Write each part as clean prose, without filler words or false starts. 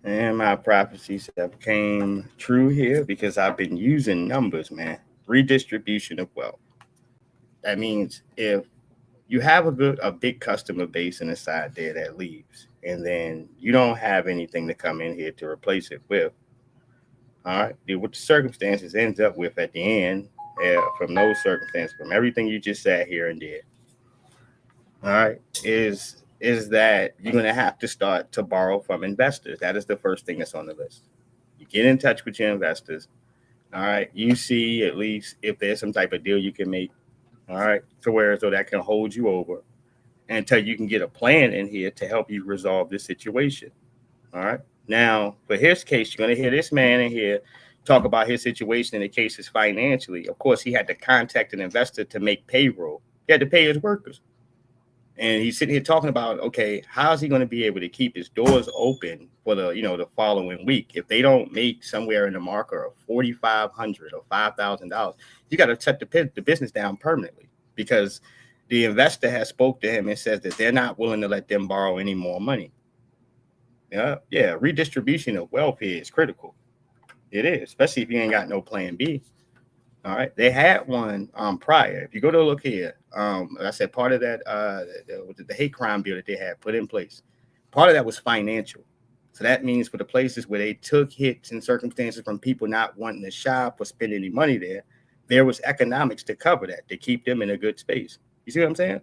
And my prophecies have came true here because I've been using numbers, man. Redistribution of wealth. That means if you have a big customer base inside there that leaves, and then you don't have anything to come in here to replace it with, all right, what the circumstances ends up with at the end, from those circumstances, from everything you just sat here and did, all right, is that you're going to have to start to borrow from investors. That is the first thing that's on the list. You get in touch with your investors. All right, you see at least if there's some type of deal you can make. All right, to where so that can hold you over until you can get a plan in here to help you resolve this situation. All right. Now, for his case, you're going to hear this man in here talk about his situation in the cases financially. Of course, he had to contact an investor to make payroll. He had to pay his workers. And he's sitting here talking about, okay, how's he going to be able to keep his doors open for the following week if they don't make somewhere in the marker of $4,500 or $5,000? You got to shut the business down permanently because the investor has spoke to him and says that they're not willing to let them borrow any more money. Yeah. Redistribution of wealth here is critical. It is, especially if you ain't got no plan B. All right, they had one prior. If you go to look here, like I said, part of that the hate crime bill that they had put in place, part of that was financial. So that means for the places where they took hits and circumstances from people not wanting to shop or spend any money there was economics to cover that to keep them in a good space. You see what I'm saying?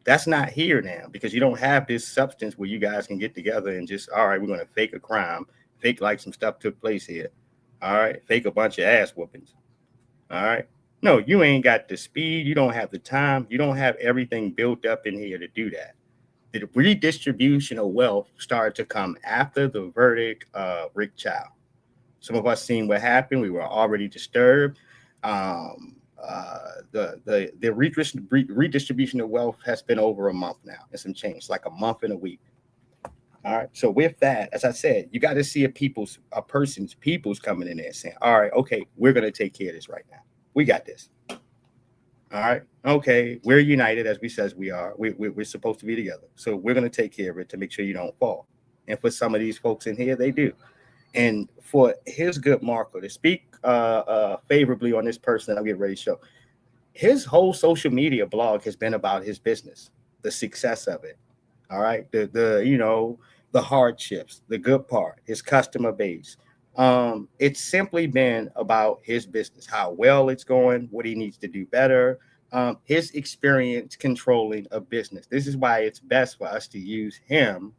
That's not here now because you don't have this substance where you guys can get together and just, all right, we're going to fake a crime, fake like some stuff took place here. All right, fake a bunch of ass whoopings. All right. No, you ain't got the speed. You don't have the time. You don't have everything built up in here to do that. The redistribution of wealth started to come after the verdict of Rick Chow. Some of us seen what happened. We were already disturbed. The redistribution of wealth has been over a month now and some change, like a month and a week. All right. So with that, as I said, you got to see a person's people's coming in there saying, all right, okay, we're gonna take care of this right now. We got this. All right. Okay. We're united as we says we are. We're supposed to be together. So we're gonna take care of it to make sure you don't fall. And for some of these folks in here, they do. And for his good Marco to speak favorably on this person that I'm getting ready to show, his whole social media blog has been about his business, the success of it. All right, the hardships, the good part, his customer base. It's simply been about his business, how well it's going, what he needs to do better, his experience controlling a business. This is why it's best for us to use him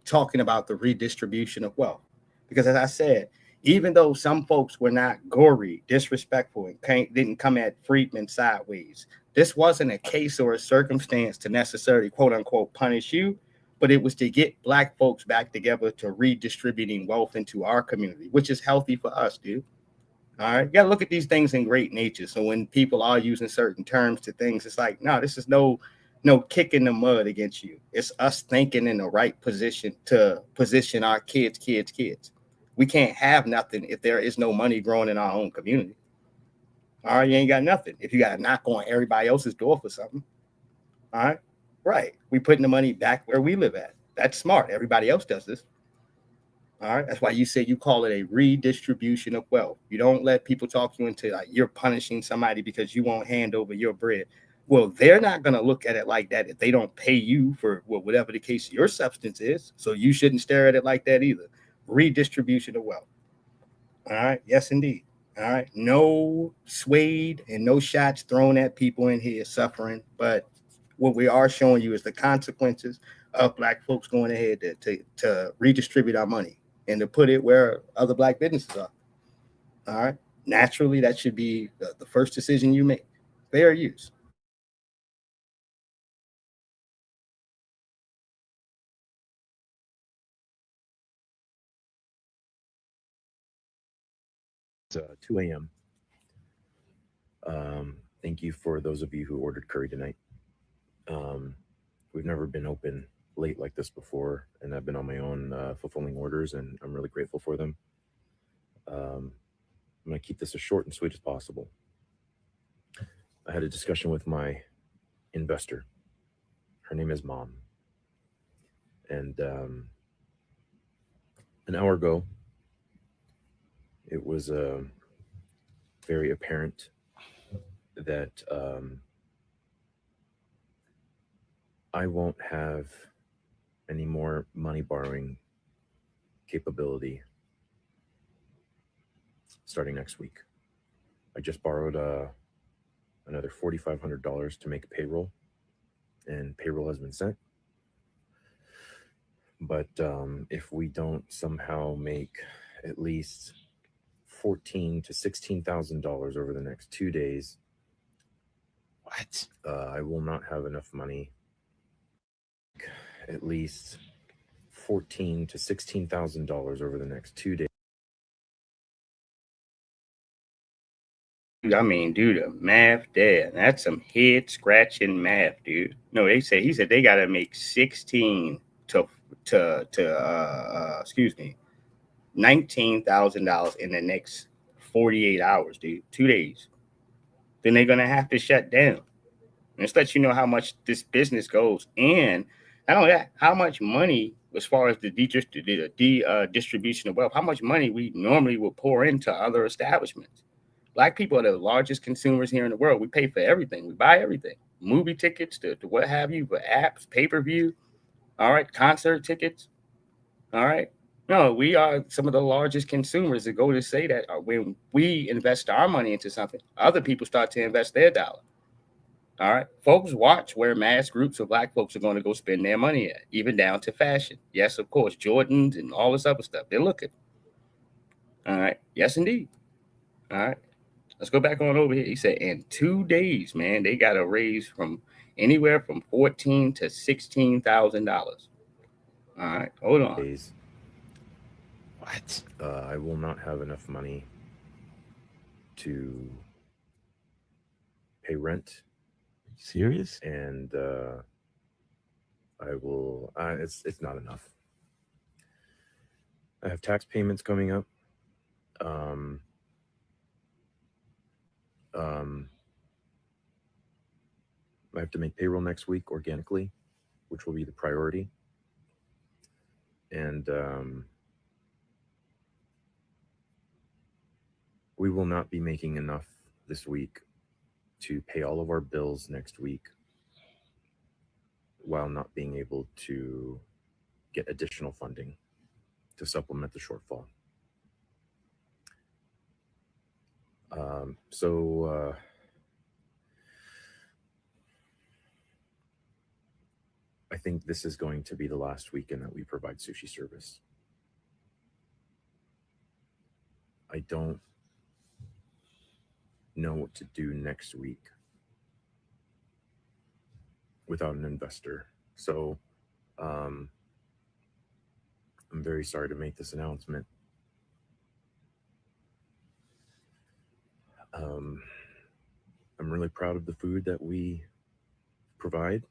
talking about the redistribution of wealth. Because as I said, even though some folks were not gory, disrespectful, and didn't come at Friedman sideways, this wasn't a case or a circumstance to necessarily quote unquote punish you, but it was to get black folks back together to redistributing wealth into our community, which is healthy for us, dude. All right. You got to look at these things in great nature. So when people are using certain terms to things, it's like, no, this is no kick in the mud against you. It's us thinking in the right position to position our kids. We can't have nothing if there is no money growing in our own community. All right, you ain't got nothing. If you got to knock on everybody else's door for something, all right, right. We putting the money back where we live at. That's smart. Everybody else does this. All right. That's why you say you call it a redistribution of wealth. You don't let people talk you into like you're punishing somebody because you won't hand over your bread. Well, they're not going to look at it like that if they don't pay you for whatever the case your substance is. So you shouldn't stare at it like that either. Redistribution of wealth. All right. Yes, indeed. All right. No swayed and no shots thrown at people in here suffering. But what we are showing you is the consequences of black folks going ahead to redistribute our money and to put it where other black businesses are. All right. Naturally, that should be the first decision you make. Fair use. It's 2 a.m. Thank you for those of you who ordered curry tonight. Um, we've never been open late like this before, and I've been on my own fulfilling orders, and I'm really grateful for them. Um, I'm going to keep this as short and sweet as possible. I had a discussion with my investor. Her name is Mom, and An hour ago, it was very apparent that I won't have any more money borrowing capability starting next week. I just borrowed another $4,500 to make payroll, and payroll has been sent. But if we don't somehow make at least $14,000 to $16,000 over the next 2 days, What? I will not have enough money. At least $14,000 to $16,000 over the next 2 days. I mean, do the math there. That's some head scratching math, dude. No, he said they gotta make 16 to excuse me, $19,000 in the next 48 hours, dude. 2 days. Then they're gonna have to shut down. And this lets you know how much this business goes, and not only that, how much money, as far as the distribution of wealth, how much money we normally would pour into other establishments. Black people are the largest consumers here in the world. We pay for everything. We buy everything. Movie tickets to what have you, for apps, pay-per-view, all right, concert tickets, all right. No, we are some of the largest consumers that go to say that when we invest our money into something, other people start to invest their dollar. All right. Folks watch where mass groups of Black folks are going to go spend their money at, even down to fashion. Yes, of course, Jordans and all this other stuff. They're looking. All right. Yes, indeed. All right. Let's go back on over here. He said in 2 days, man, they got a raise from anywhere from $14,000 to $16,000. All right, hold on. What? I will not have enough money to pay rent. Serious? And I will. It's not enough. I have tax payments coming up. I have to make payroll next week organically, which will be the priority. And we will not be making enough this week to pay all of our bills next week while not being able to get additional funding to supplement the shortfall. So I think this is going to be the last weekend that we provide sushi service. I don't know what to do next week without an investor. So I'm very sorry to make this announcement. I'm really proud of the food that we provide,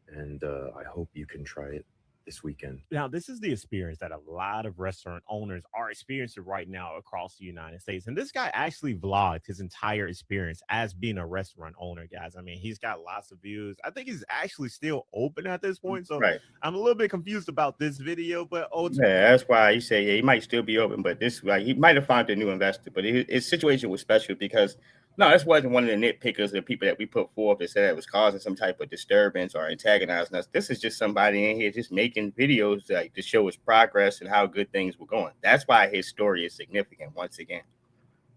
and I hope you can try it this weekend. Now, this is the experience that a lot of restaurant owners are experiencing right now across the United States. And this guy actually vlogged his entire experience as being a restaurant owner, guys. I mean, he's got lots of views. I think he's actually still open at this point. So Right. I'm a little bit confused about this video, but Yeah, that's why he say he might still be open, but this like he might have found a new investor. But his situation was special because no, this wasn't one of the nitpickers, the people that we put forth that said it was causing some type of disturbance or antagonizing us. This is just somebody in here just making videos like to show his progress and how good things were going. That's why his story is significant once again.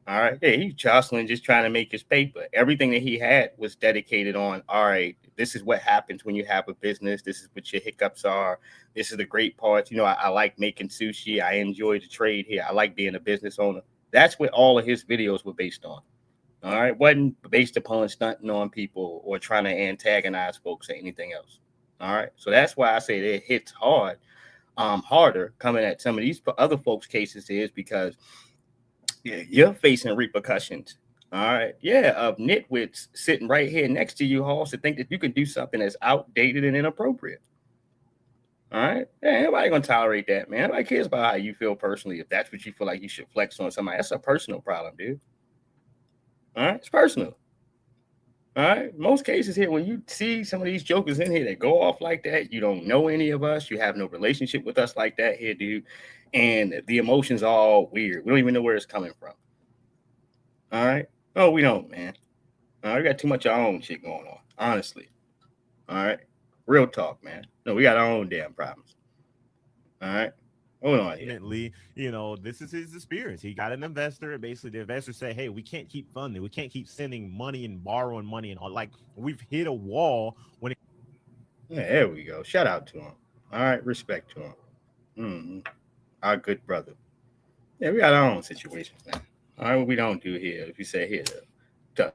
All right. Yeah, he's jostling, just trying to make his paper. Everything that he had was dedicated on, all right, this is what happens when you have a business. This is what your hiccups are. This is the great part. You know, I like making sushi. I enjoy the trade here. I like being a business owner. That's what all of his videos were based on. All right. Wasn't based upon stunting on people or trying to antagonize folks or anything else. All right. So that's why I say that it hits hard, harder coming at some of these other folks' cases is because you're facing repercussions. All right. Yeah, of nitwits sitting right here next to you, Halls, to think that you can do something that's outdated and inappropriate. All right. Yeah, nobody gonna tolerate that, man. Nobody cares about how you feel personally. If that's what you feel like you should flex on somebody, that's a personal problem, dude. All right, it's personal. All right. Most cases here, when you see some of these jokers in here that go off like that, you don't know any of us. You have no relationship with us like that here, dude. And the emotions are all weird. We don't even know where it's coming from. All right. Oh, we don't, man. All right. We got too much of our own shit going on, honestly. All right. Real talk, man. No, we got our own damn problems. All right. Hold on here. Ultimately, this is his experience. He got an investor, and basically the investor said, "Hey, we can't keep funding. We can't keep sending money and borrowing money and all. Like we've hit a wall when it." Yeah, there we go. Shout out to him. All right. Respect to him. Our good brother. Yeah, we got our own situations, man. All right. What we don't do here, if you say here, to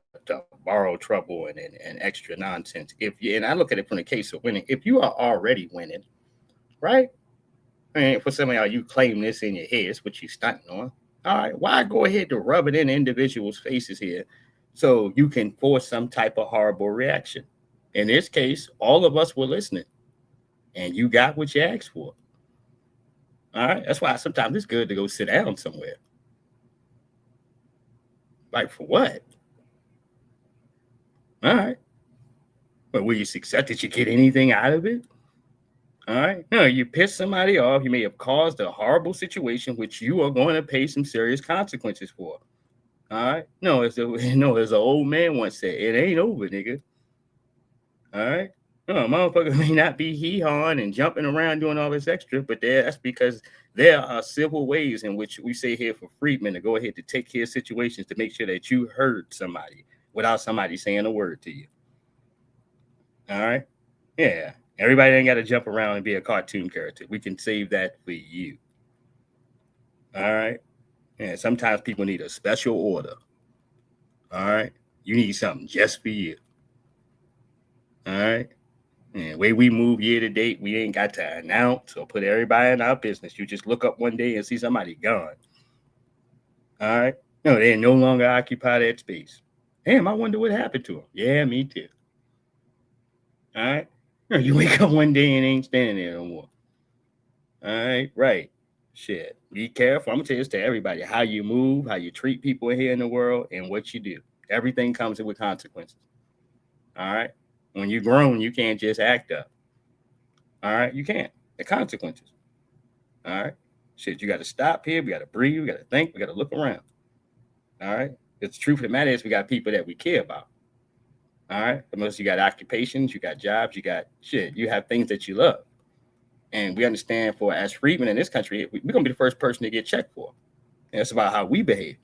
borrow trouble and extra nonsense. And I look at it from the case of winning. If you are already winning, right? I mean, for some of y'all, you claim this in your head. It's what you stunting on. All right. Why go ahead to rub it in individuals' faces here so you can force some type of horrible reaction? In this case, all of us were listening, and you got what you asked for. All right. That's why sometimes it's good to go sit down somewhere. Like, for what? All right. But will you success? Did you get anything out of it? All right. No, you pissed somebody off. You may have caused a horrible situation, which you are going to pay some serious consequences for. All right. No, as an old man once said, it ain't over, nigga. All right. No, motherfucker may not be hee-hawing and jumping around doing all this extra, but that's because there are civil ways in which we say here for freedmen to go ahead to take care of situations to make sure that you heard somebody without somebody saying a word to you. All right. Yeah. Everybody ain't got to jump around and be a cartoon character. We can save that for you. All right. And sometimes people need a special order. All right. You need something just for you. All right. And the way we move year to date, we ain't got to announce or put everybody in our business. You just look up one day and see somebody gone. All right. No, they no longer occupy that space. Damn, I wonder what happened to them. Yeah, me too. All right. You wake up one day and ain't standing there no more. All right, right. Shit. Be careful. I'm gonna tell this to everybody. How you move, how you treat people here in the world, and what you do. Everything comes with consequences. All right. When you're grown, you can't just act up. All right, you can't. The consequences. All right. Shit, you gotta stop here. We gotta breathe, we gotta think, we gotta look around. All right. The truth of the matter is we got people that we care about. All right. Unless you got occupations, you got jobs, you got shit, you have things that you love. And we understand for as freedmen in this country, we're going to be the first person to get checked for. And it's about how we behave.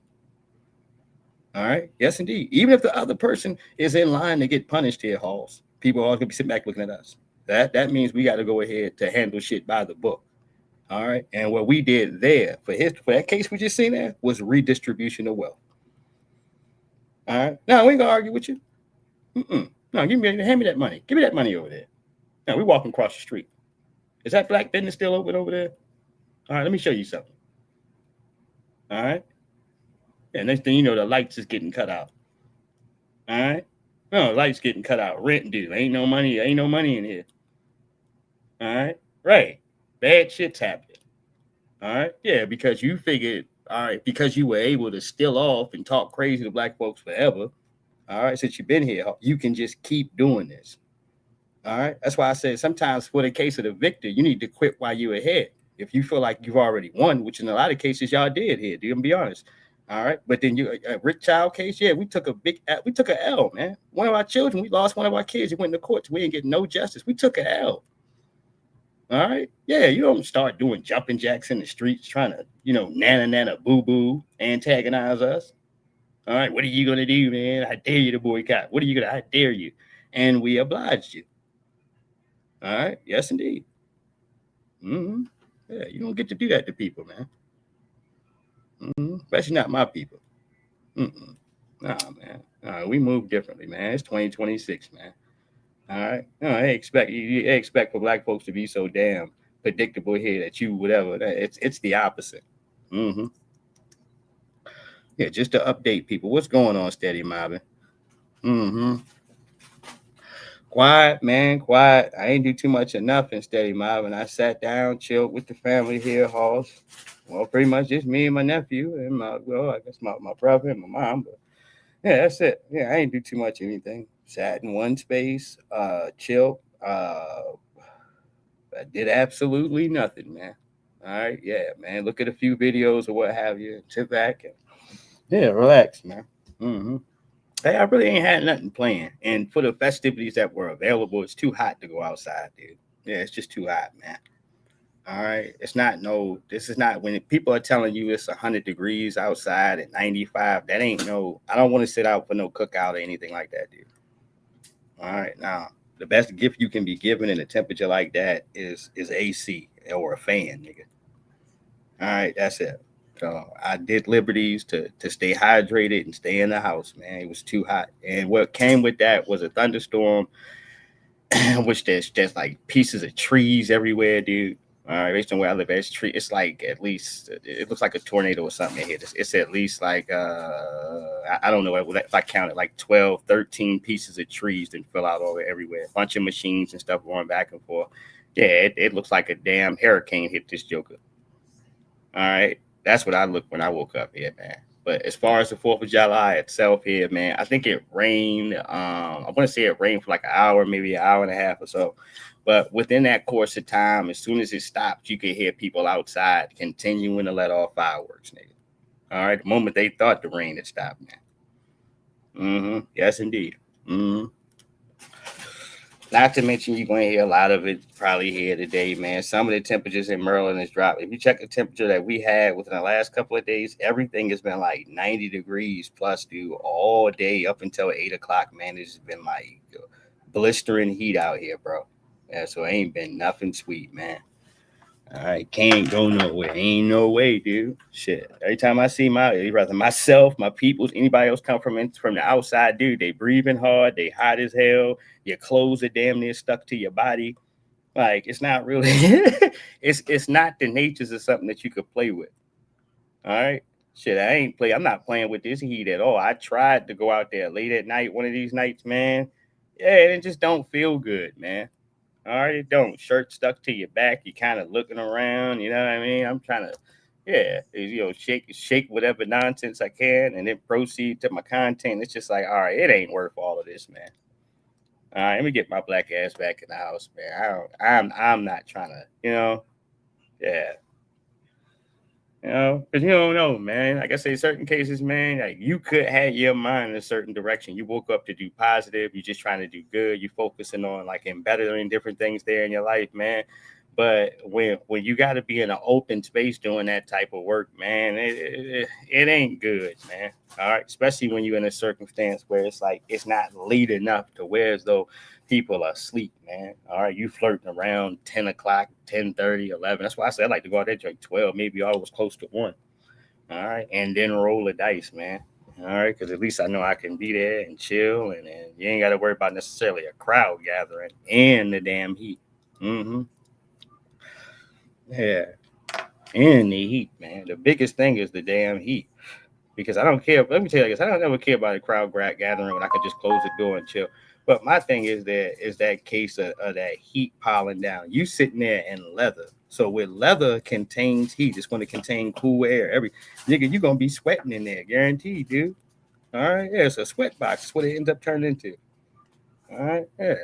All right. Yes, indeed. Even if the other person is in line to get punished here, Halls, people are always going to be sitting back looking at us. That means we got to go ahead to handle shit by the book. All right. And what we did there for that case we just seen there was redistribution of wealth. All right. Now, we ain't going to argue with you. No, hand me that money. Give me that money over there. Now, we're walking across the street. Is that black business still open over there? All right, let me show you something. All right. And next thing you know, the lights is getting cut out. All right. No, lights getting cut out. Rent due. Ain't no money in here. All right. Right. Bad shit's happening. All right. Yeah, because you figured, all right, because you were able to still off and talk crazy to black folks forever. All right, since you've been here, you can just keep doing this. All right. That's why I said sometimes for the case of the victor, you need to quit while you're ahead. If you feel like you've already won, which in a lot of cases y'all did here, dude, I'm be honest. All right. But then a Rick Child case, yeah, we took an L, man. One of our children, we lost one of our kids. He went to court. We didn't get no justice. We took an L. All right. Yeah, you don't start doing jumping jacks in the streets trying to, nana boo-boo, antagonize us. All right. What are you going to do, man? I dare you to boycott. I dare you. And we obliged you. All right. Yes, indeed. Yeah, you don't get to do that to people, man. Especially not my people. Nah, man. We move differently, man. It's 2026, man. All right. No, I expect for black folks to be so damn predictable here that you whatever. It's the opposite. Yeah, just to update people. What's going on, Steady Mobbing? Quiet, man, quiet. I ain't do too much of nothing, Steady Mobbing. I sat down, chilled with the family here, Halls. Well, pretty much just me and my nephew and I guess my brother and my mom. But yeah, that's it. Yeah, I ain't do too much anything. Sat in one space, chill. I did absolutely nothing, man. All right, yeah, man. Look at a few videos or what have you. Sit back and yeah, relax, man. Mm-hmm. Hey, I really ain't had nothing planned. And for the festivities that were available, it's too hot to go outside, dude. Yeah, it's just too hot, man. All right. It's not no, this is not when people are telling you it's 100 degrees outside at 95. That ain't no, I don't want to sit out for no cookout or anything like that, dude. All right. Now, the best gift you can be given in a temperature like that is AC or a fan, nigga. All right. That's it. So I did liberties to stay hydrated and stay in the house, man. It was too hot. And what came with that was a thunderstorm, which there's just like pieces of trees everywhere, dude. All right, based on where I live, it's like at least it looks like a tornado or something here. It's at least like I don't know if I counted like 12, 13 pieces of trees that fell out over everywhere. A bunch of machines and stuff going back and forth. Yeah, it looks like a damn hurricane hit this joker. All right, that's what I looked when I woke up here, man. But as far as the Fourth of July itself here, man, I think it rained. I want to say it rained for like an hour, maybe an hour and a half or so. But within that course of time, as soon as it stopped, you could hear people outside continuing to let off fireworks, nigga. All right, the moment they thought the rain had stopped, man. Mm-hmm. Yes, indeed. Mm-hmm. Not to mention, you're going to hear a lot of it probably here today, man. Some of the temperatures in Maryland is dropping. If you check the temperature that we had within the last couple of days, everything has been like 90 degrees plus, dude, all day up until 8 o'clock, man. It's been like blistering heat out here, bro. Yeah, so it ain't been nothing sweet, man. All right, can't go nowhere. Ain't no way, dude. Shit. Every time I see rather myself, my peoples, anybody else come from the outside, dude, they breathing hard, they hot as hell. Your clothes are damn near stuck to your body. Like it's not really, it's not the natures of something that you could play with. All right, shit, I ain't play. I'm not playing with this heat at all. I tried to go out there late at night, one of these nights, man. Yeah, it just don't feel good, man. All right, it don't. Shirt stuck to your back. You kind of looking around. You know what I mean? I'm trying to, yeah, shake whatever nonsense I can, and then proceed to my content. It's just like, all right, it ain't worth all of this, man. All right, let me get my black ass back in the house, man. I'm not trying to, yeah. Because you don't know, man. Like I say, certain cases, man, like you could have your mind in a certain direction. You woke up to do positive. You're just trying to do good. You're focusing on like bettering different things there in your life, man. But when you got to be in an open space doing that type of work, man, it ain't good, man. All right, especially when you're in a circumstance where it's like it's not late enough to where as though people are asleep, man. All right, you flirting around 10 o'clock, 10:30, 11. That's why I said I like to go out there drink 12, maybe always close to 1. All right, and then roll the dice, man. All right, because at least I know I can be there and chill, and you ain't got to worry about necessarily a crowd gathering and the damn heat. Mm-hmm. Yeah, and the heat, man. The biggest thing is the damn heat. Because I don't care. Let me tell you this: I don't ever care about a crowd gathering when I could just close the door and chill. But my thing is that case of that heat piling down. You sitting there in leather. So with leather contains heat, it's going to contain cool air. Every nigga, you're gonna be sweating in there, guaranteed, dude. All right, yeah, it's a sweat box. That's what it ends up turning into. All right, yeah.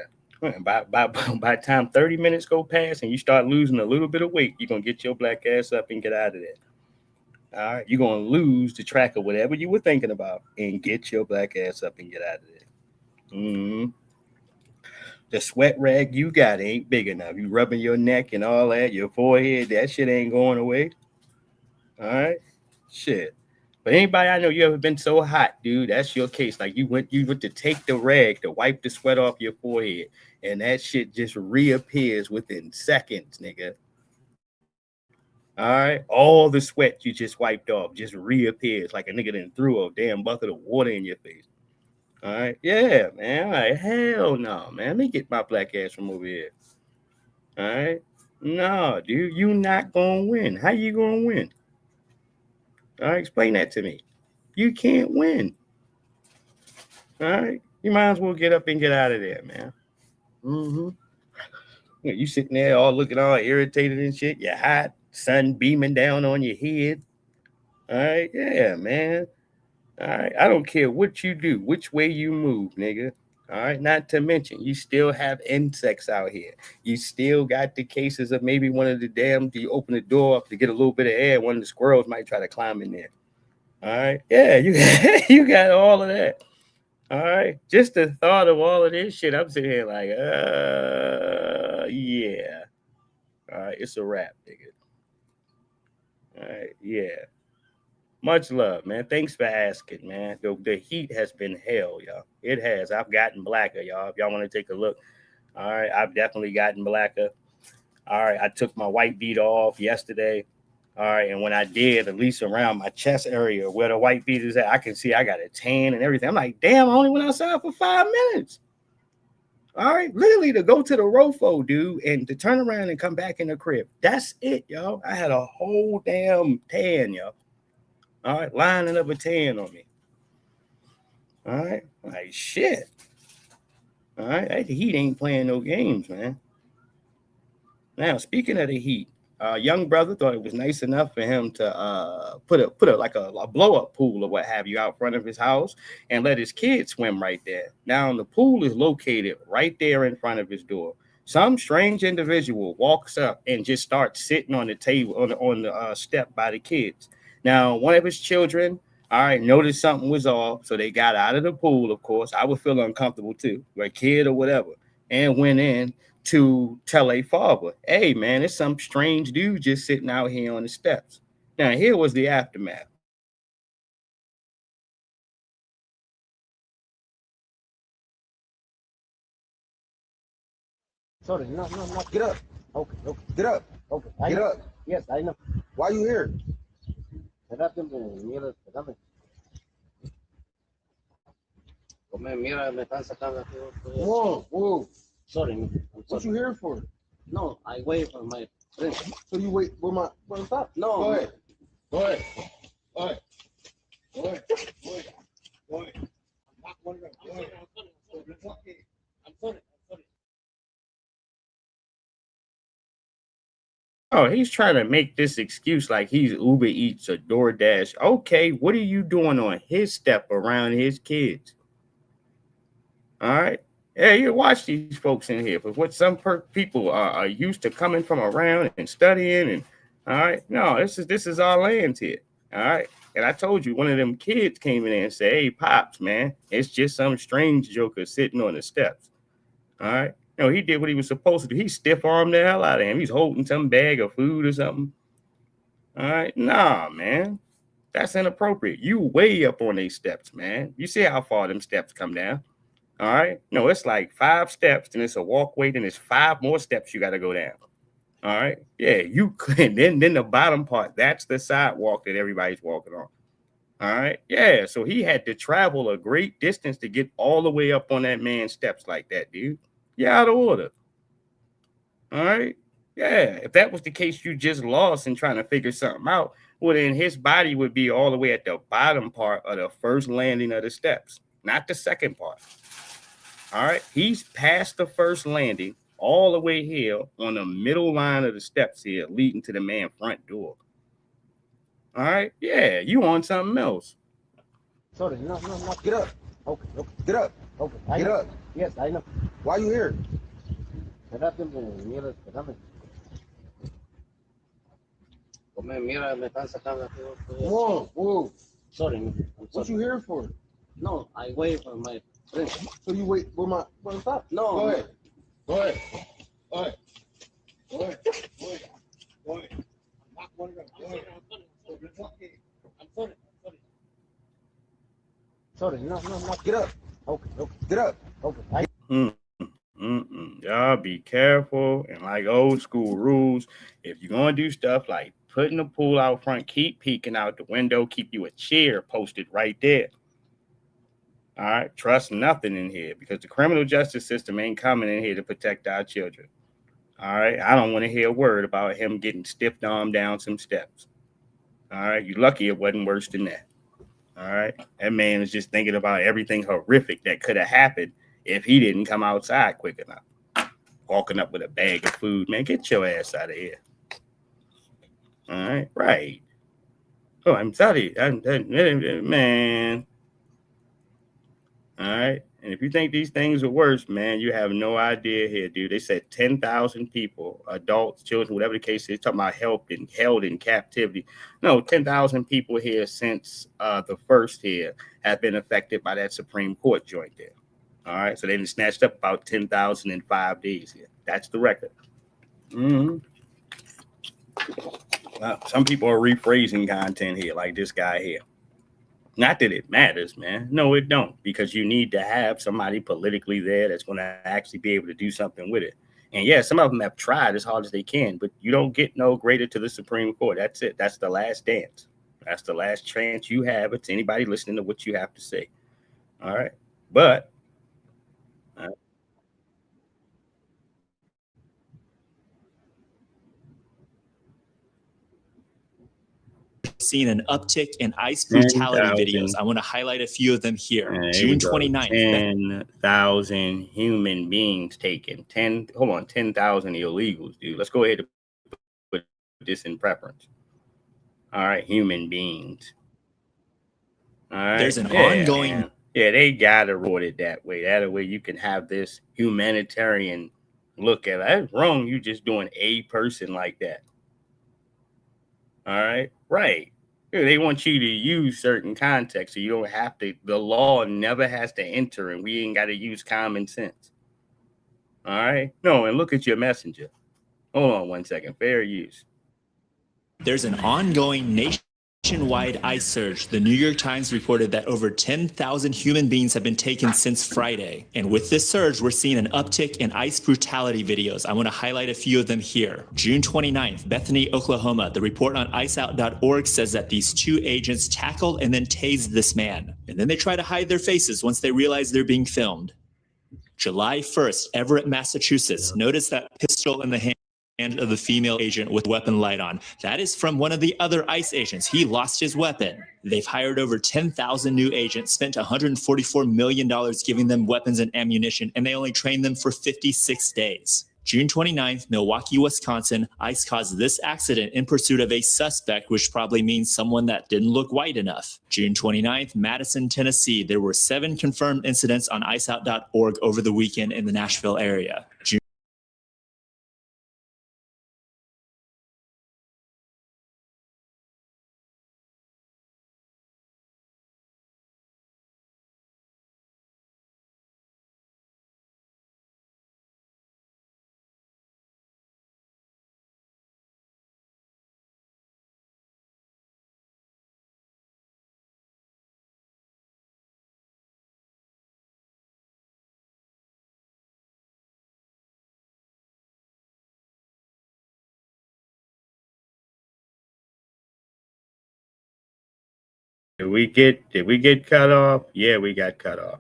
By the time 30 minutes go past and you start losing a little bit of weight, you're gonna get your black ass up and get out of there. All right, you're gonna lose the track of whatever you were thinking about and get your black ass up and get out of there. Mm-hmm. The sweat rag you got ain't big enough. You rubbing your neck and all that, your forehead, that shit ain't going away. All right, shit. But anybody I know, you ever been so hot, dude? That's your case. Like you went to take the rag to wipe the sweat off your forehead, and that shit just reappears within seconds, nigga. All right, all the sweat you just wiped off just reappears like a nigga then threw a damn bucket of water in your face. All right, yeah, man. All right, hell no, man. Let me get my black ass from over here. All right, no, dude, you not gonna win. How you gonna win? All right, explain that to me. You can't win. All right, you might as well get up and get out of there, man. Mm-hmm. You sitting there all looking all irritated and shit. You're hot, sun beaming down on your head. All right, yeah, man. All right, I don't care what you do, which way you move, nigga. All right, not to mention you still have insects out here. You still got the cases of maybe one of the damn. You open the door up to get a little bit of air. One of the squirrels might try to climb in there. All right, yeah, you you got all of that. All right, just the thought of all of this shit, I'm sitting here like, yeah. All right, it's a wrap, nigga. All right, yeah. Much love, man. Thanks for asking, man. The heat has been hell, y'all. It has. I've gotten blacker, y'all. If y'all want to take a look, all right, I've definitely gotten blacker. All right, I took my white beat off yesterday. All right, and when I did, at least around my chest area where the white beat is at, I can see I got a tan and everything. I'm like, damn, I only went outside for 5 minutes. All right, literally to go to the Rofo, dude, and to turn around and come back in the crib. That's it, y'all. I had a whole damn tan, y'all. All right, lining up a tan on me. All right, like shit. All right, that heat ain't playing no games, man. Now, speaking of the heat, young brother thought it was nice enough for him to put a like a blow up pool or what have you out front of his house and let his kids swim right there. Now, the pool is located right there in front of his door. Some strange individual walks up and just starts sitting on the table on the step by the kids. Now, one of his children, all right, noticed something was off, so they got out of the pool. Of course, I would feel uncomfortable too, a kid or whatever, and went in to tell a father, hey man, it's some strange dude just sitting out here on the steps. Now, here was the aftermath. Sorry, no, no, no. Get up. Okay, okay. Get up. Okay. Get up. Yes, I know. Why you here? Mira, espérame. Mira, me están sacando aquí. Whoa, whoa. Sorry, I'm sorry. What you here for? No, I wait for my friend. So you wait for my stop? No. Go ahead. Go ahead. Go ahead. Go ahead. Go ahead. Go ahead. I'm not going to go ahead. I'm sorry. Oh, he's trying to make this excuse like he's Uber Eats or DoorDash. Okay, what are you doing on his step around his kids? All right. Yeah, you watch these folks in here. But what some people are used to coming from around and studying, and all right, no, this is our land here. All right. And I told you, one of them kids came in there and said, hey, Pops, man, it's just some strange joker sitting on the steps. All right. No, he did what he was supposed to do. He stiff armed the hell out of him. He's holding some bag of food or something. All right. Nah, man. That's inappropriate. You way up on these steps, man. You see how far them steps come down. All right. No, it's like 5 steps, then it's a walkway, then it's 5 more steps you got to go down. All right. Yeah, you could. Then the bottom part, that's the sidewalk that everybody's walking on. All right. Yeah. So he had to travel a great distance to get all the way up on that man's steps like that, dude. You're out of order. All right. Yeah. If that was the case, you just lost in trying to figure something out. Well, then his body would be all the way at the bottom part of the first landing of the steps, not the second part. All right. He's past the first landing all the way here on the middle line of the steps here leading to the man front door. All right. Yeah. You on something else. Sorry, no, no, no. Get up. Okay, okay. Get up. Okay, get up. Yes, I know. Why you here? Mira, espérame. Mira, me están sacando aquí. Whoa, whoa. Sorry, I'm sorry. What you here for? No, I wait for my friend. So you wait for my stop? No. Go ahead. Go ahead. Go ahead. Go ahead. Go ahead. Go ahead. I'm not going to go ahead. I'm sorry. Sorry, no, no, no. Get up. Okay, okay. Get up. Okay. Y'all be careful. And like old school rules, if you're going to do stuff like putting the pool out front, keep peeking out the window, keep you a chair posted right there. All right. Trust nothing in here because the criminal justice system ain't coming in here to protect our children. All right. I don't want to hear a word about him getting stiff armed down some steps. All right. You're lucky it wasn't worse than that. All right. That man is just thinking about everything horrific that could have happened if he didn't come outside quick enough. Walking up with a bag of food, man, get your ass out of here. All right. Right. Oh, I'm sorry. Man. All right. And if you think these things are worse, man, you have no idea here, dude. They said 10,000 people, adults, children, whatever the case is, talking about held in captivity. No, 10,000 people here since the first here have been affected by that Supreme Court joint there. All right. So they done snatched up about 10,000 in 5 days here. That's the record. Mm-hmm. Some people are rephrasing content here, like this guy here. Not that it matters, man. No, it don't, because you need to have somebody politically there that's going to actually be able to do something with it. And yeah, some of them have tried as hard as they can, but you don't get no greater to the Supreme Court. That's it. That's the last dance. That's the last chance you have. It's anybody listening to what you have to say. All right. But seen an uptick in ICE brutality 10,000. videos. I want to highlight a few of them here. Here June 29th. 10,000 human beings taken. 10,000 illegals, dude. Let's go ahead and put this in preference. All right, human beings. All right. There's an ongoing. Man. Yeah, they gotta word it that way. That way you can have this humanitarian look at it. That's wrong. You just doing a person like that. All right, right. They want you to use certain context, so you don't have to. The law never has to enter, and we ain't got to use common sense. All right. No, and look at your messenger. Hold on 1 second. Fair use. There's an ongoing nationwide ICE surge. The New York Times reported that over 10,000 human beings have been taken since Friday. And with this surge, we're seeing an uptick in ICE brutality videos. I want to highlight a few of them here. June 29th, Bethany, Oklahoma. The report on iceout.org says that these 2 agents tackled and then tased this man. And then they try to hide their faces once they realize they're being filmed. July 1st, Everett, Massachusetts. Notice that pistol in the hand of the female agent with weapon light on. That is from one of the other ICE agents. He lost his weapon. They've hired over 10,000 new agents, spent $144 million giving them weapons and ammunition, and they only trained them for 56 days. June 29th, Milwaukee, Wisconsin. ICE caused this accident in pursuit of a suspect, which probably means someone that didn't look white enough. June 29th, Madison, Tennessee. There were 7 confirmed incidents on iceout.org over the weekend in the Nashville area. Did we get cut off? Yeah, we got cut off.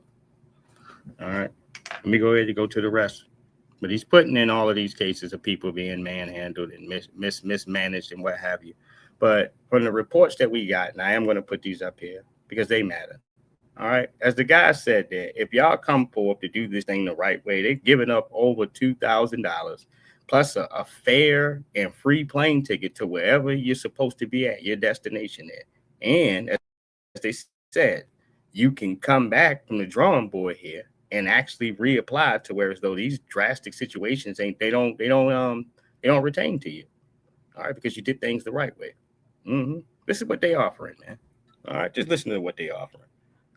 All right. Let me go ahead and go to the rest. But he's putting in all of these cases of people being manhandled and mismanaged and what have you. But from the reports that we got, and I am going to put these up here because they matter. All right. As the guy said there, if y'all come forth to do this thing the right way, they've given up over $2,000 plus a fair and free plane ticket to wherever you're supposed to be at, your destination there. And as they said, you can come back from the drawing board here and actually reapply to where as though these drastic situations they don't retain to you. All right, because you did things the right way. This is what they offering, man. All right, just listen to what they offering.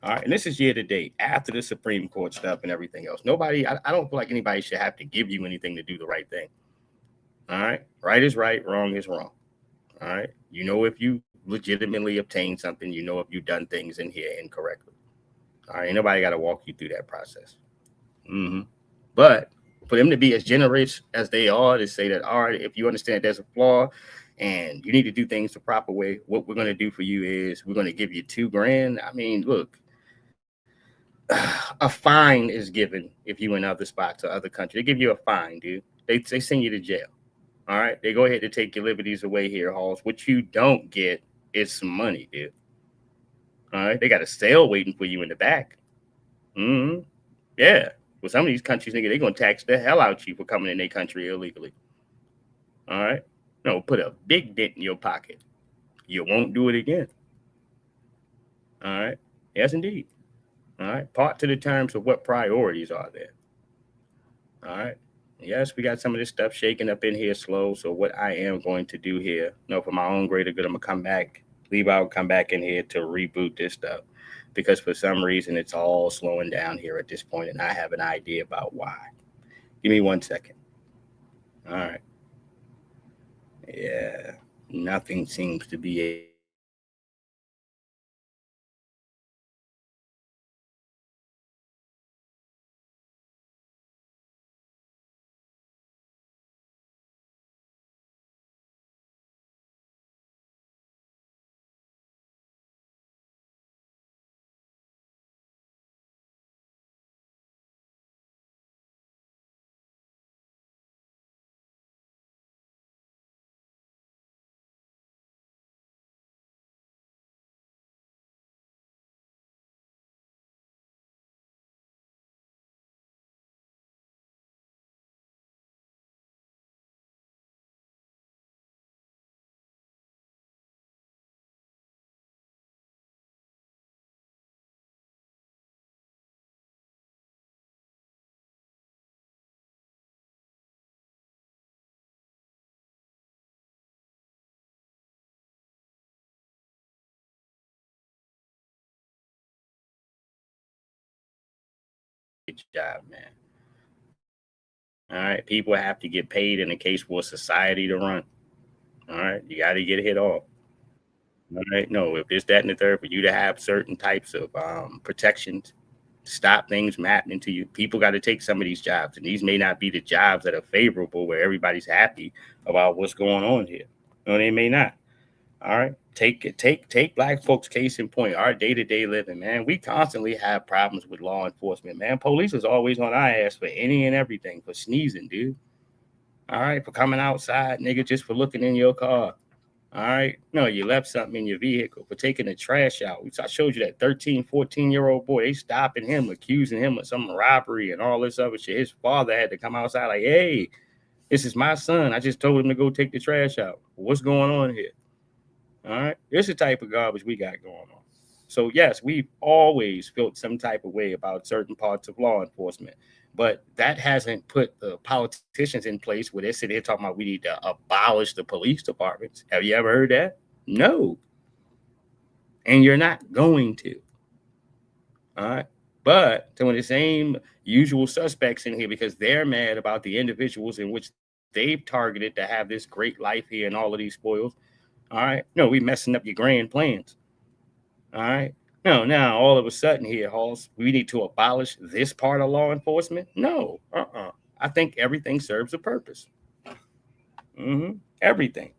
All right, and this is year to date after the Supreme Court stuff and everything else. Nobody, I don't feel like anybody should have to give you anything to do the right thing. All right is right, wrong is wrong. All right, you know if you legitimately obtained something, you know if you've done things in here incorrectly. All right, ain't nobody got to walk you through that process. But for them to be as generous as they are to say that, all right, if you understand there's a flaw and you need to do things the proper way, what we're going to do for you is we're going to give you $2,000. I mean, look, a fine is given if you in other spots or other countries. They give you a fine, dude. They send you to jail. All right, they go ahead to take your liberties away here, Halls. What you don't get is some money, dude. All right, they got a sale waiting for you in the back. Yeah. Well, some of these countries, nigga, they're gonna tax the hell out you for coming in their country illegally. All right. No, put a big dent in your pocket. You won't do it again. All right. Yes, indeed. All right. Part to the terms of what priorities are there. All right. Yes, we got some of this stuff shaking up in here slow. So what I am going to do here, for my own greater good, I'm gonna come back, leave out, come back in here to reboot this stuff. Because for some reason it's all slowing down here at this point, and I have an idea about why. Give me 1 second. All right. Yeah. Nothing seems to be a job, man. All right. People have to get paid in a case for society to run. All right. You got to get hit off. All right. No, if this, that, and the third, for you to have certain types of protections, stop things from happening to you, people got to take some of these jobs. And these may not be the jobs that are favorable where everybody's happy about what's going on here. No, they may not. All right. Take black folks case in point, our day-to-day living, man. We constantly have problems with law enforcement, man. Police is always on our ass for any and everything, for sneezing, dude. All right, for coming outside, nigga, just for looking in your car. All right. No, you left something in your vehicle, for taking the trash out. I showed you that 13, 14-year-old boy. They stopping him, accusing him of some robbery and all this other shit. His father had to come outside like, hey, this is my son. I just told him to go take the trash out. What's going on here? All right. It's the type of garbage we got going on. So, yes, we've always felt some type of way about certain parts of law enforcement. But that hasn't put the politicians in place where they're sitting there talking about we need to abolish the police departments. Have you ever heard that? No. And you're not going to. All right. But when the same usual suspects in here, because they're mad about the individuals in which they've targeted to have this great life here and all of these spoils. All right. No, we messing up your grand plans. All right. No, now all of a sudden here, Halls, we need to abolish this part of law enforcement. No, I think everything serves a purpose. Everything.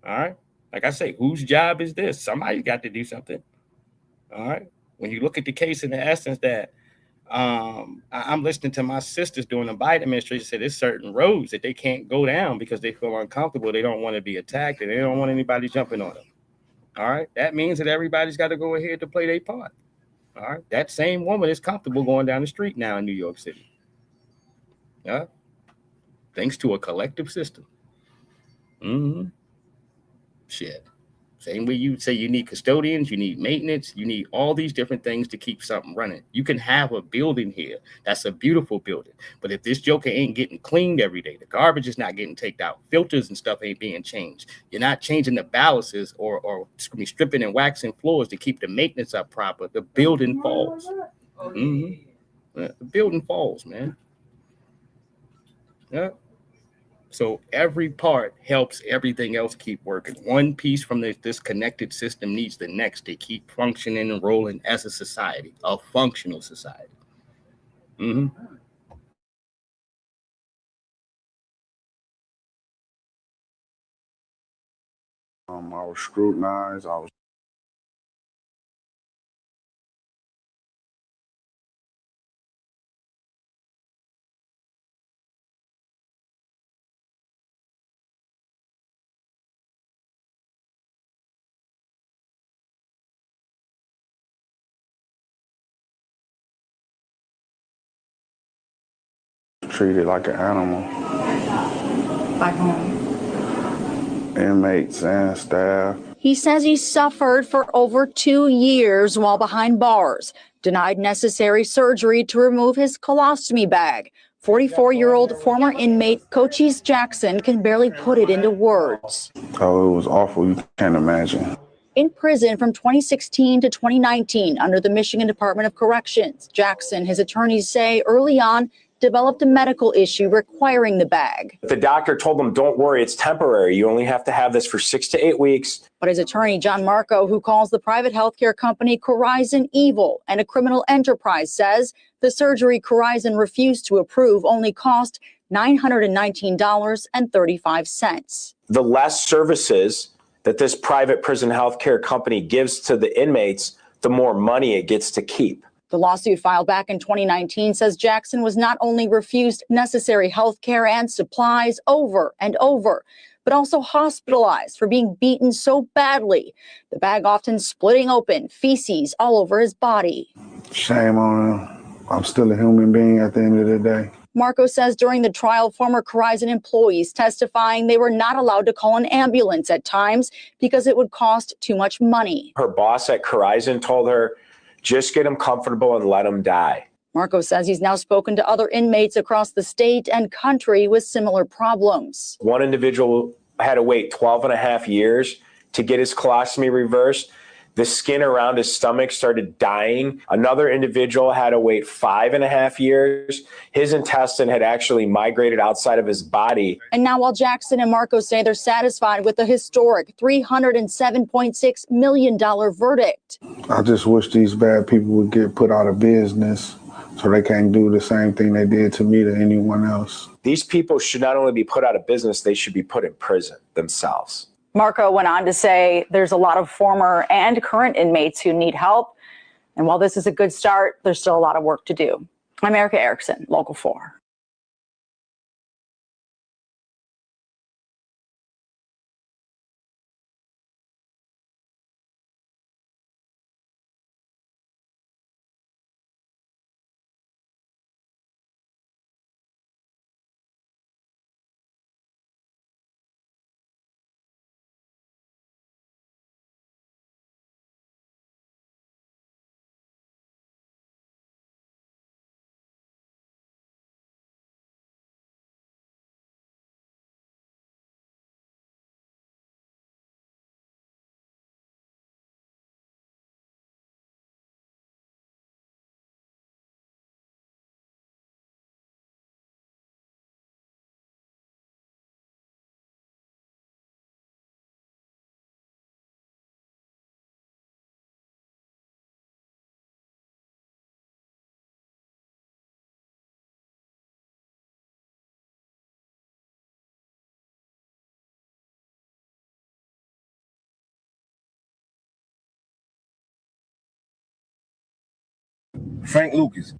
All right. Like I say, whose job is this? Somebody's got to do something. All right. When you look at the case in the essence that I'm listening to my sisters during the Biden administration say there's certain roads that they can't go down because they feel uncomfortable. They don't want to be attacked and they don't want anybody jumping on them. All right. That means that everybody's got to go ahead to play their part. All right. That same woman is comfortable going down the street now in New York City. Yeah. Thanks to a collective system. Shit. Same way you say you need custodians, you need maintenance, you need all these different things to keep something running. You can have a building here that's a beautiful building, but if this joker ain't getting cleaned every day, the garbage is not getting taken out, filters and stuff ain't being changed, you're not changing the balances or stripping and waxing floors to keep the maintenance up proper, the building falls. The building falls, man. Yeah. So every part helps everything else keep working. One piece from this connected system needs the next to keep functioning and rolling as a society, a functional society. I was scrutinized. I was treated like an animal. Like whom? Inmates and staff. He says he suffered for over 2 years while behind bars, denied necessary surgery to remove his colostomy bag. 44-year-old former inmate Cochise Jackson can barely put it into words. Oh, it was awful. You can't imagine. In prison from 2016 to 2019 under the Michigan Department of Corrections, Jackson, his attorneys say, early on developed a medical issue requiring the bag. The doctor told him, don't worry, it's temporary. You only have to have this for 6 to 8 weeks. But his attorney, John Marco, who calls the private healthcare company Corizon evil and a criminal enterprise, says the surgery Corizon refused to approve only cost $919.35. The less services that this private prison healthcare company gives to the inmates, the more money it gets to keep. The lawsuit filed back in 2019 says Jackson was not only refused necessary health care and supplies over and over, but also hospitalized for being beaten so badly, the bag often splitting open, feces all over his body. Shame on him. I'm still a human being at the end of the day. Marco says during the trial, former Corizon employees testifying they were not allowed to call an ambulance at times because it would cost too much money. Her boss at Corizon told her, just get him comfortable and let him die. Marco says he's now spoken to other inmates across the state and country with similar problems. One individual had to wait 12 and a half years to get his colostomy reversed. The skin around his stomach started dying. Another individual had to wait 5.5 years. His intestine had actually migrated outside of his body. And now while Jackson and Marco say they're satisfied with the historic $307.6 million verdict. I just wish these bad people would get put out of business so they can't do the same thing they did to me to anyone else. These people should not only be put out of business, they should be put in prison themselves. Marco went on to say there's a lot of former and current inmates who need help. And while this is a good start, there's still a lot of work to do. I'm Erica Erickson, Local 4. Frank Lucas.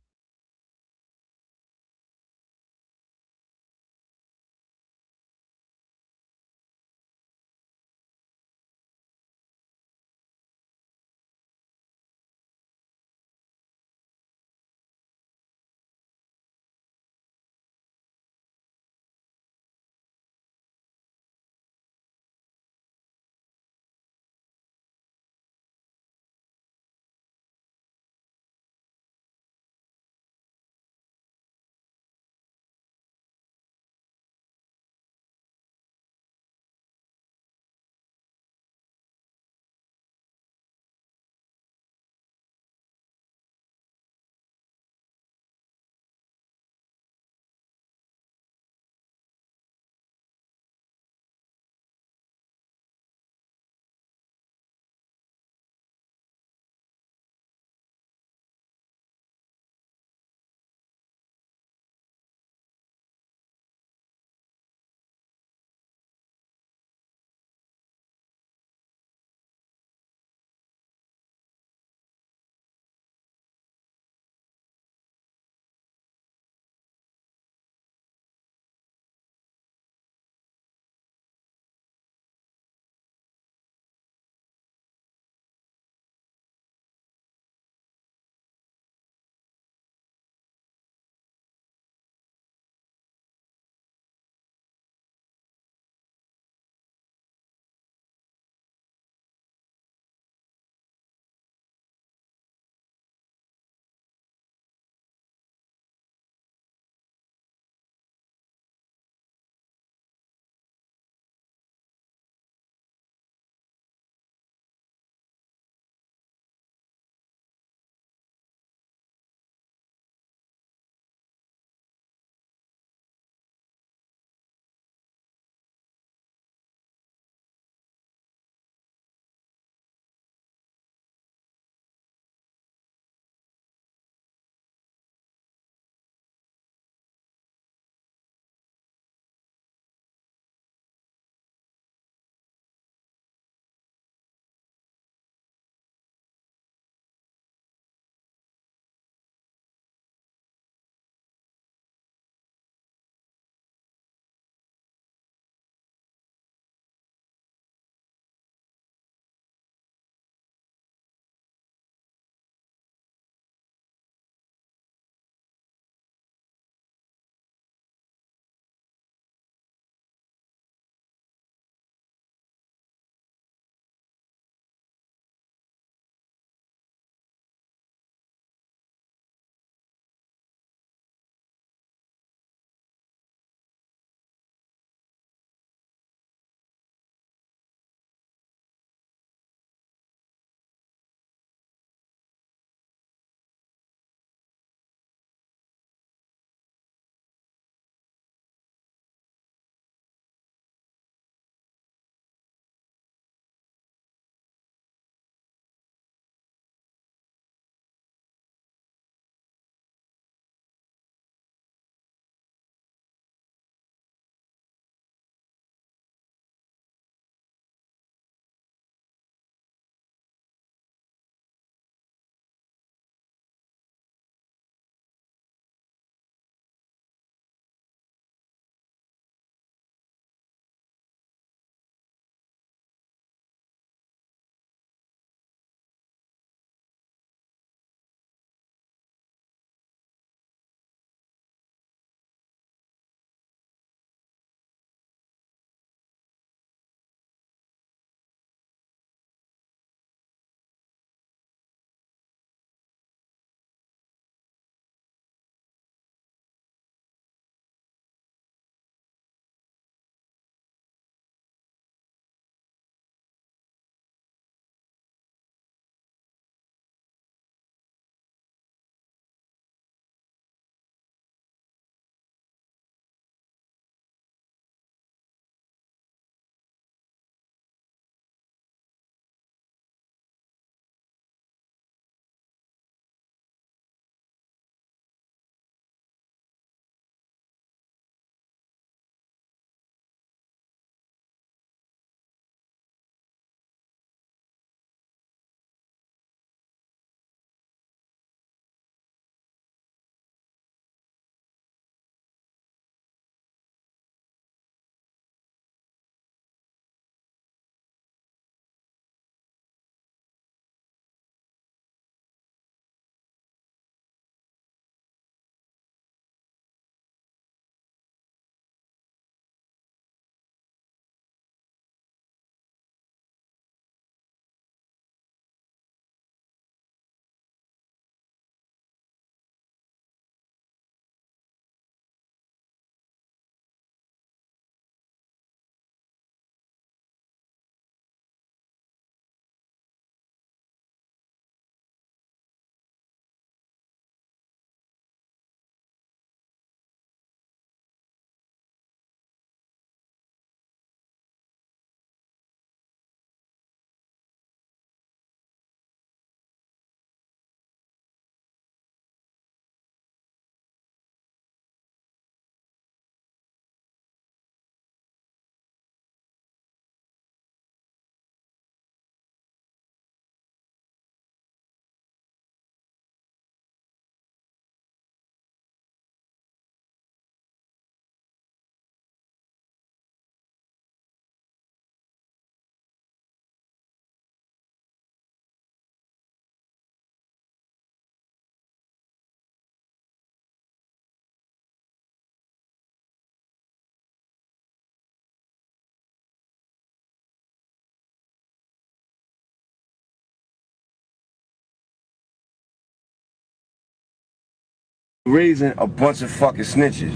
raising a bunch of fucking snitches.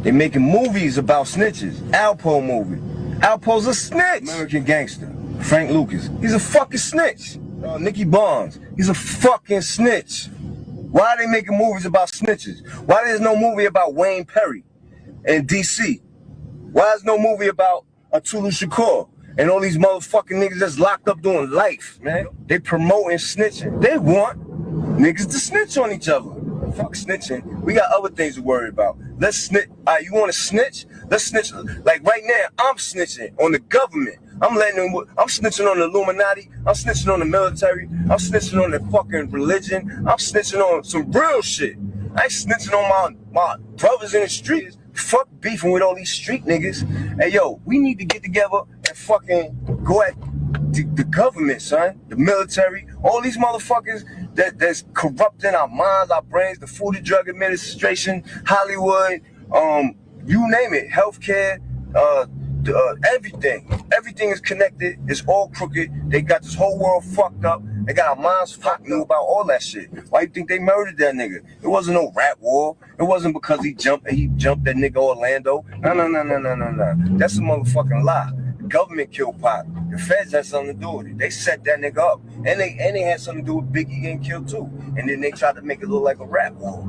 They making movies about snitches. Alpo movie. Alpo's a snitch. American Gangster. Frank Lucas. He's a fucking snitch. Nicky Barnes. He's a fucking snitch. Why are they making movies about snitches? Why there's no movie about Wayne Perry in DC? Why is no movie about Atulu Shakur and all these motherfucking niggas that's locked up doing life, man? They promoting snitching. They want niggas to snitch on each other. Fuck snitching. We got other things to worry about. Let's snitch. You want to snitch? Let's snitch. Like right now, I'm snitching on the government. I'm snitching on the Illuminati. I'm snitching on the military. I'm snitching on the fucking religion. I'm snitching on some real shit. I ain't snitching on my brothers in the streets. Fuck beefing with all these street niggas. Hey, yo, we need to get together and fucking go at the government, son. The military. All these motherfuckers that's corrupting our minds, our brains, the Food and Drug Administration, Hollywood, you name it, healthcare, everything. Everything is connected. It's all crooked. They got this whole world fucked up. They got our minds fucked up about all that shit. Why you think they murdered that nigga? It wasn't no rat war. It wasn't because he jumped that nigga Orlando. No. That's a motherfucking lie. The government killed Pop. The feds had something to do with it. They set that nigga up. And they had something to do with Biggie getting killed too. And then they tried to make it look like a rat war.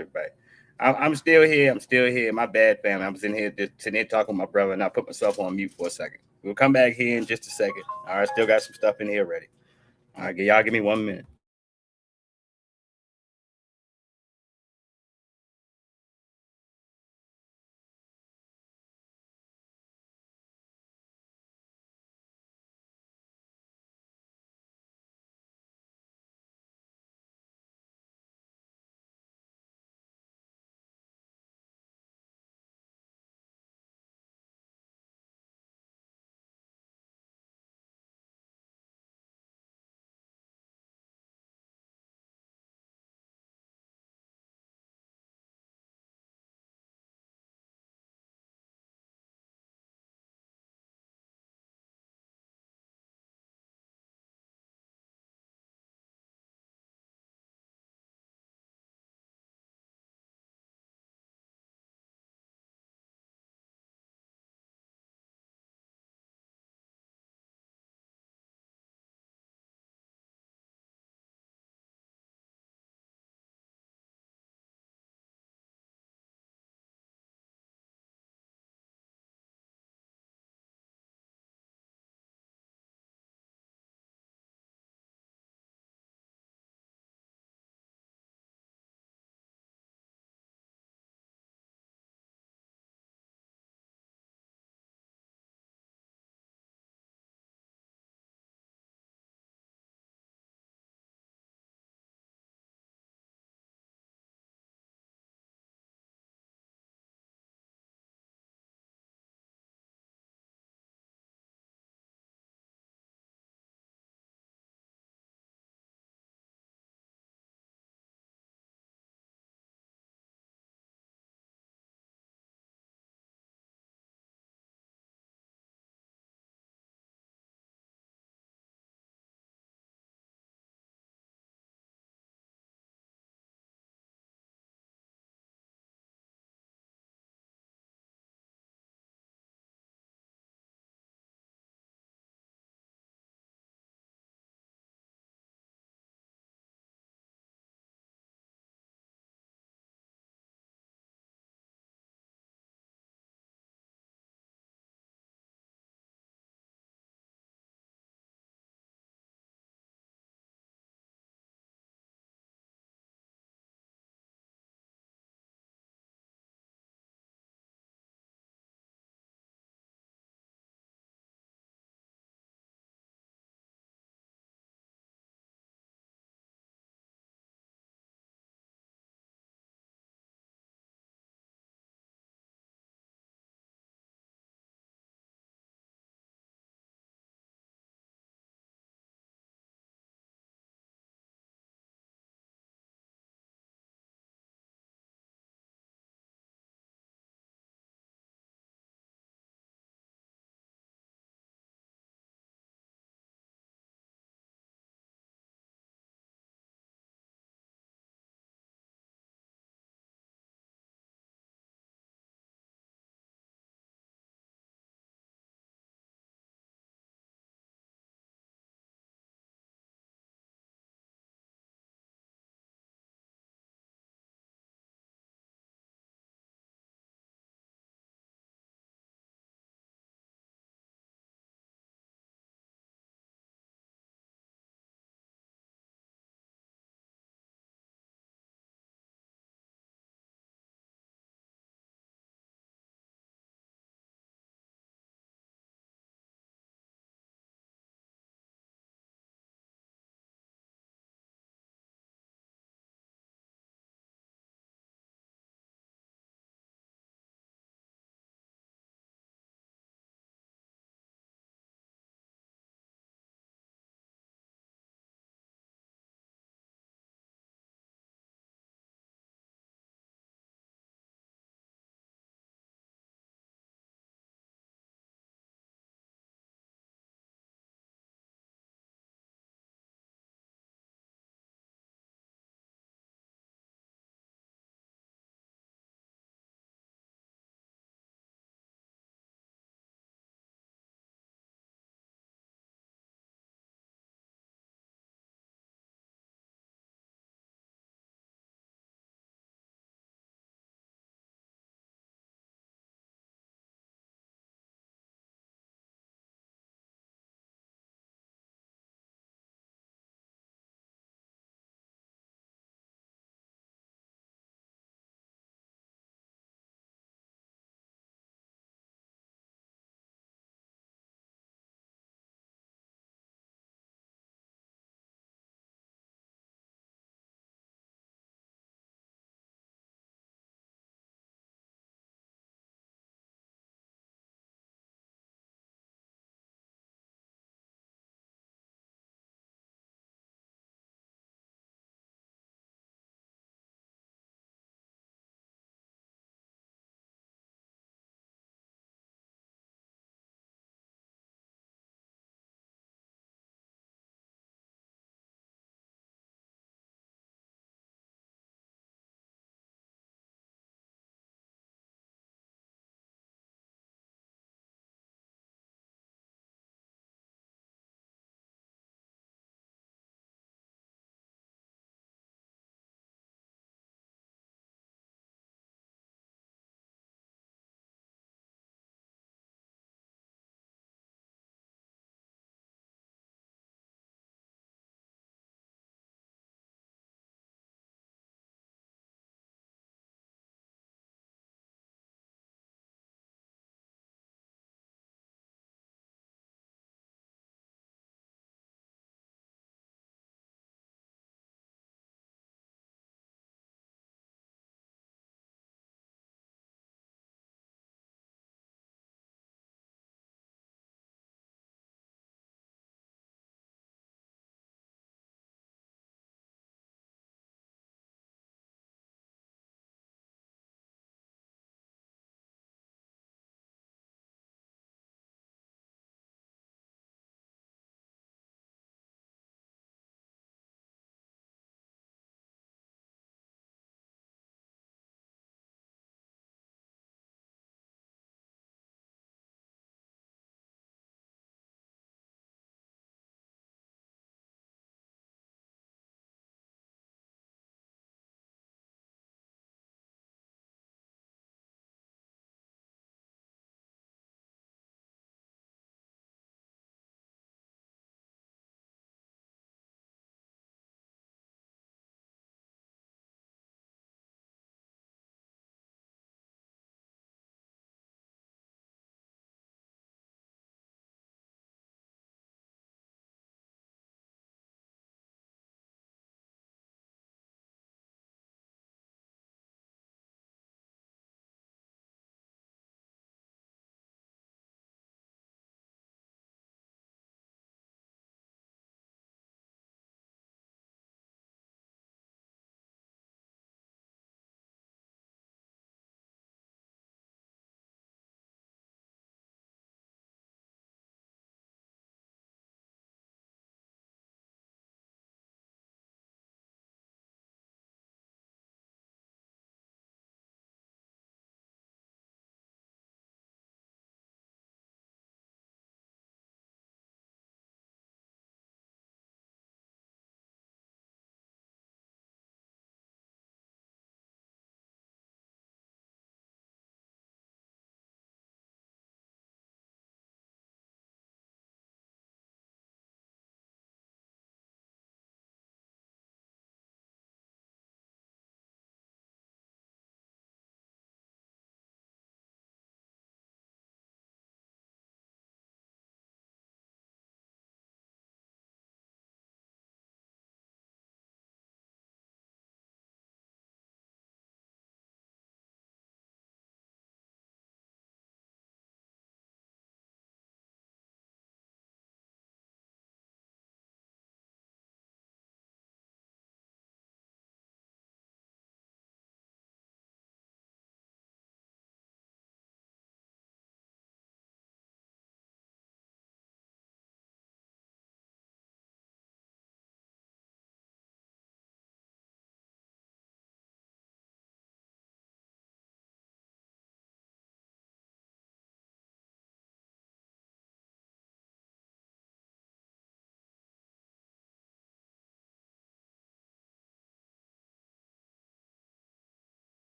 everybody. I'm still here. I'm still here. My bad, family. I was in here sitting here talking with my brother, and I put myself on mute for a second. We'll come back here in just a second. All right, still got some stuff in here ready. All right, y'all give me 1 minute.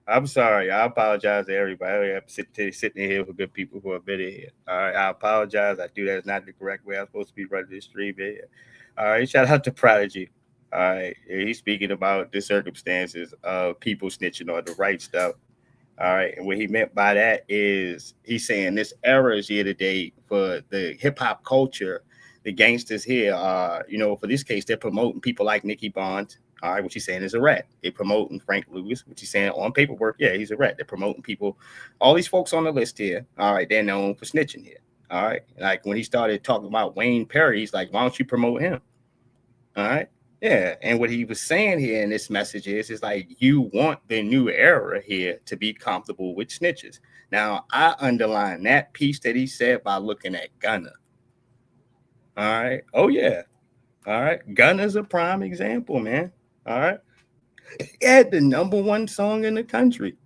I'm sorry. I apologize to everybody. I'm sitting here for good people who have been here. All right. I apologize. I do that is not the correct way I'm supposed to be running this stream here. All right. Shout out to Prodigy. All right. He's speaking about the circumstances of people snitching on the right stuff. All right. And what he meant by that is he's saying this era is here today for the hip hop culture. The gangsters here are, for this case, they're promoting people like Nicky Bonds. All right, what he's saying is a rat. They're promoting Frank Lucas, which he's saying on paperwork. Yeah, he's a rat. They're promoting people. All these folks on the list here. All right, they're known for snitching here. All right. Like when he started talking about Wayne Perry, he's like, why don't you promote him? All right. Yeah. And what he was saying here in this message is like, you want the new era here to be comfortable with snitches. Now, I underline that piece that he said by looking at Gunna. All right. Oh, yeah. All right. Gunna's a prime example, man. All right. He had the #1 song in the country.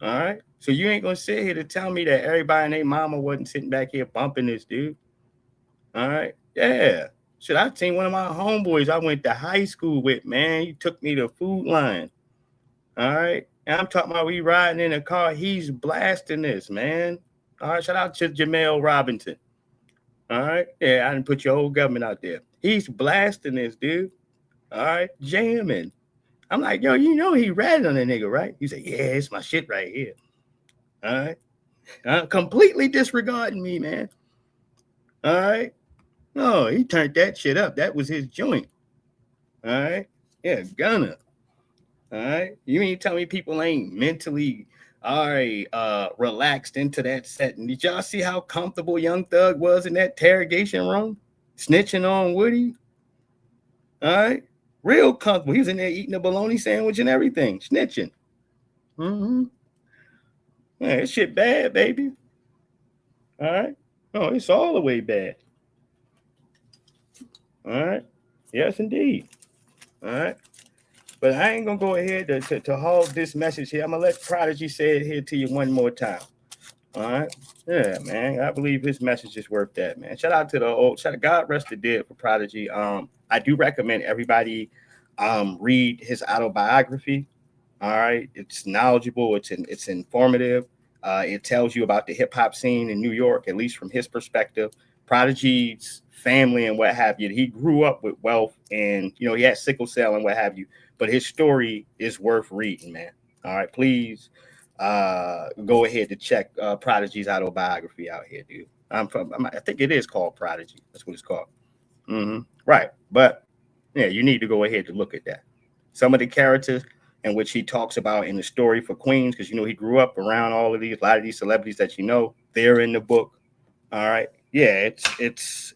All right. So you ain't going to sit here to tell me that everybody and their mama wasn't sitting back here bumping this dude. All right. Yeah. Shit, I seen one of my homeboys I went to high school with, man. He took me to Food Line. All right. And I'm talking about we riding in a car. He's blasting this, man. All right. Shout out to Jamel Robinson. All right. Yeah, I didn't put your whole government out there. He's blasting this, dude. All right. Jamming. I'm like, yo, he ratted on that nigga, right? He said, yeah, it's my shit right here. All right. Completely disregarding me, man. All right. No, he turned that shit up. That was his joint. All right. Yeah, Gunna. All right. You ain't tell me people ain't mentally relaxed into that setting. Did y'all see how comfortable Young Thug was in that interrogation room? Snitching on Woody. All right. Real comfortable. He was in there eating a bologna sandwich and everything. Snitching. Mm-hmm. Yeah, that shit bad, baby. All right. Oh, it's all the way bad. All right. Yes, indeed. All right. But I ain't going to go ahead to hold this message here. I'm going to let Prodigy say it here to you one more time. All right. Yeah, man. I believe his message is worth that, man. Shout out to God rest the dead for Prodigy. I do recommend everybody read his autobiography. All right. It's knowledgeable. It's informative. It tells you about the hip hop scene in New York, at least from his perspective. Prodigy's family and what have you. He grew up with wealth and, he had sickle cell and what have you. But his story is worth reading, man. All right. Please go ahead to check Prodigy's autobiography out here, dude. I think it is called Prodigy. That's what it's called. Mm-hmm. Right. But yeah, you need to go ahead to look at that. Some of the characters in which he talks about in the story for Queens, because he grew up around a lot of these celebrities that they're in the book. All right. Yeah, it's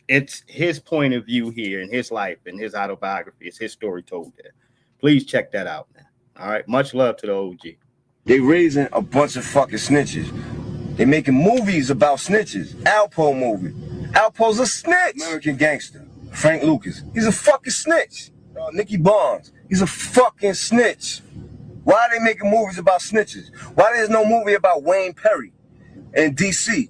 his point of view here in his life and his autobiography. It's his story told there. Please check that out, man. All right. Much love to the OG. They raising a bunch of fucking snitches. They making movies about snitches. Alpo movie. Alpo's a snitch. American Gangster. Frank Lucas. He's a fucking snitch. Nicky Bonds. He's a fucking snitch. Why are they making movies about snitches? Why there's no movie about Wayne Perry in DC?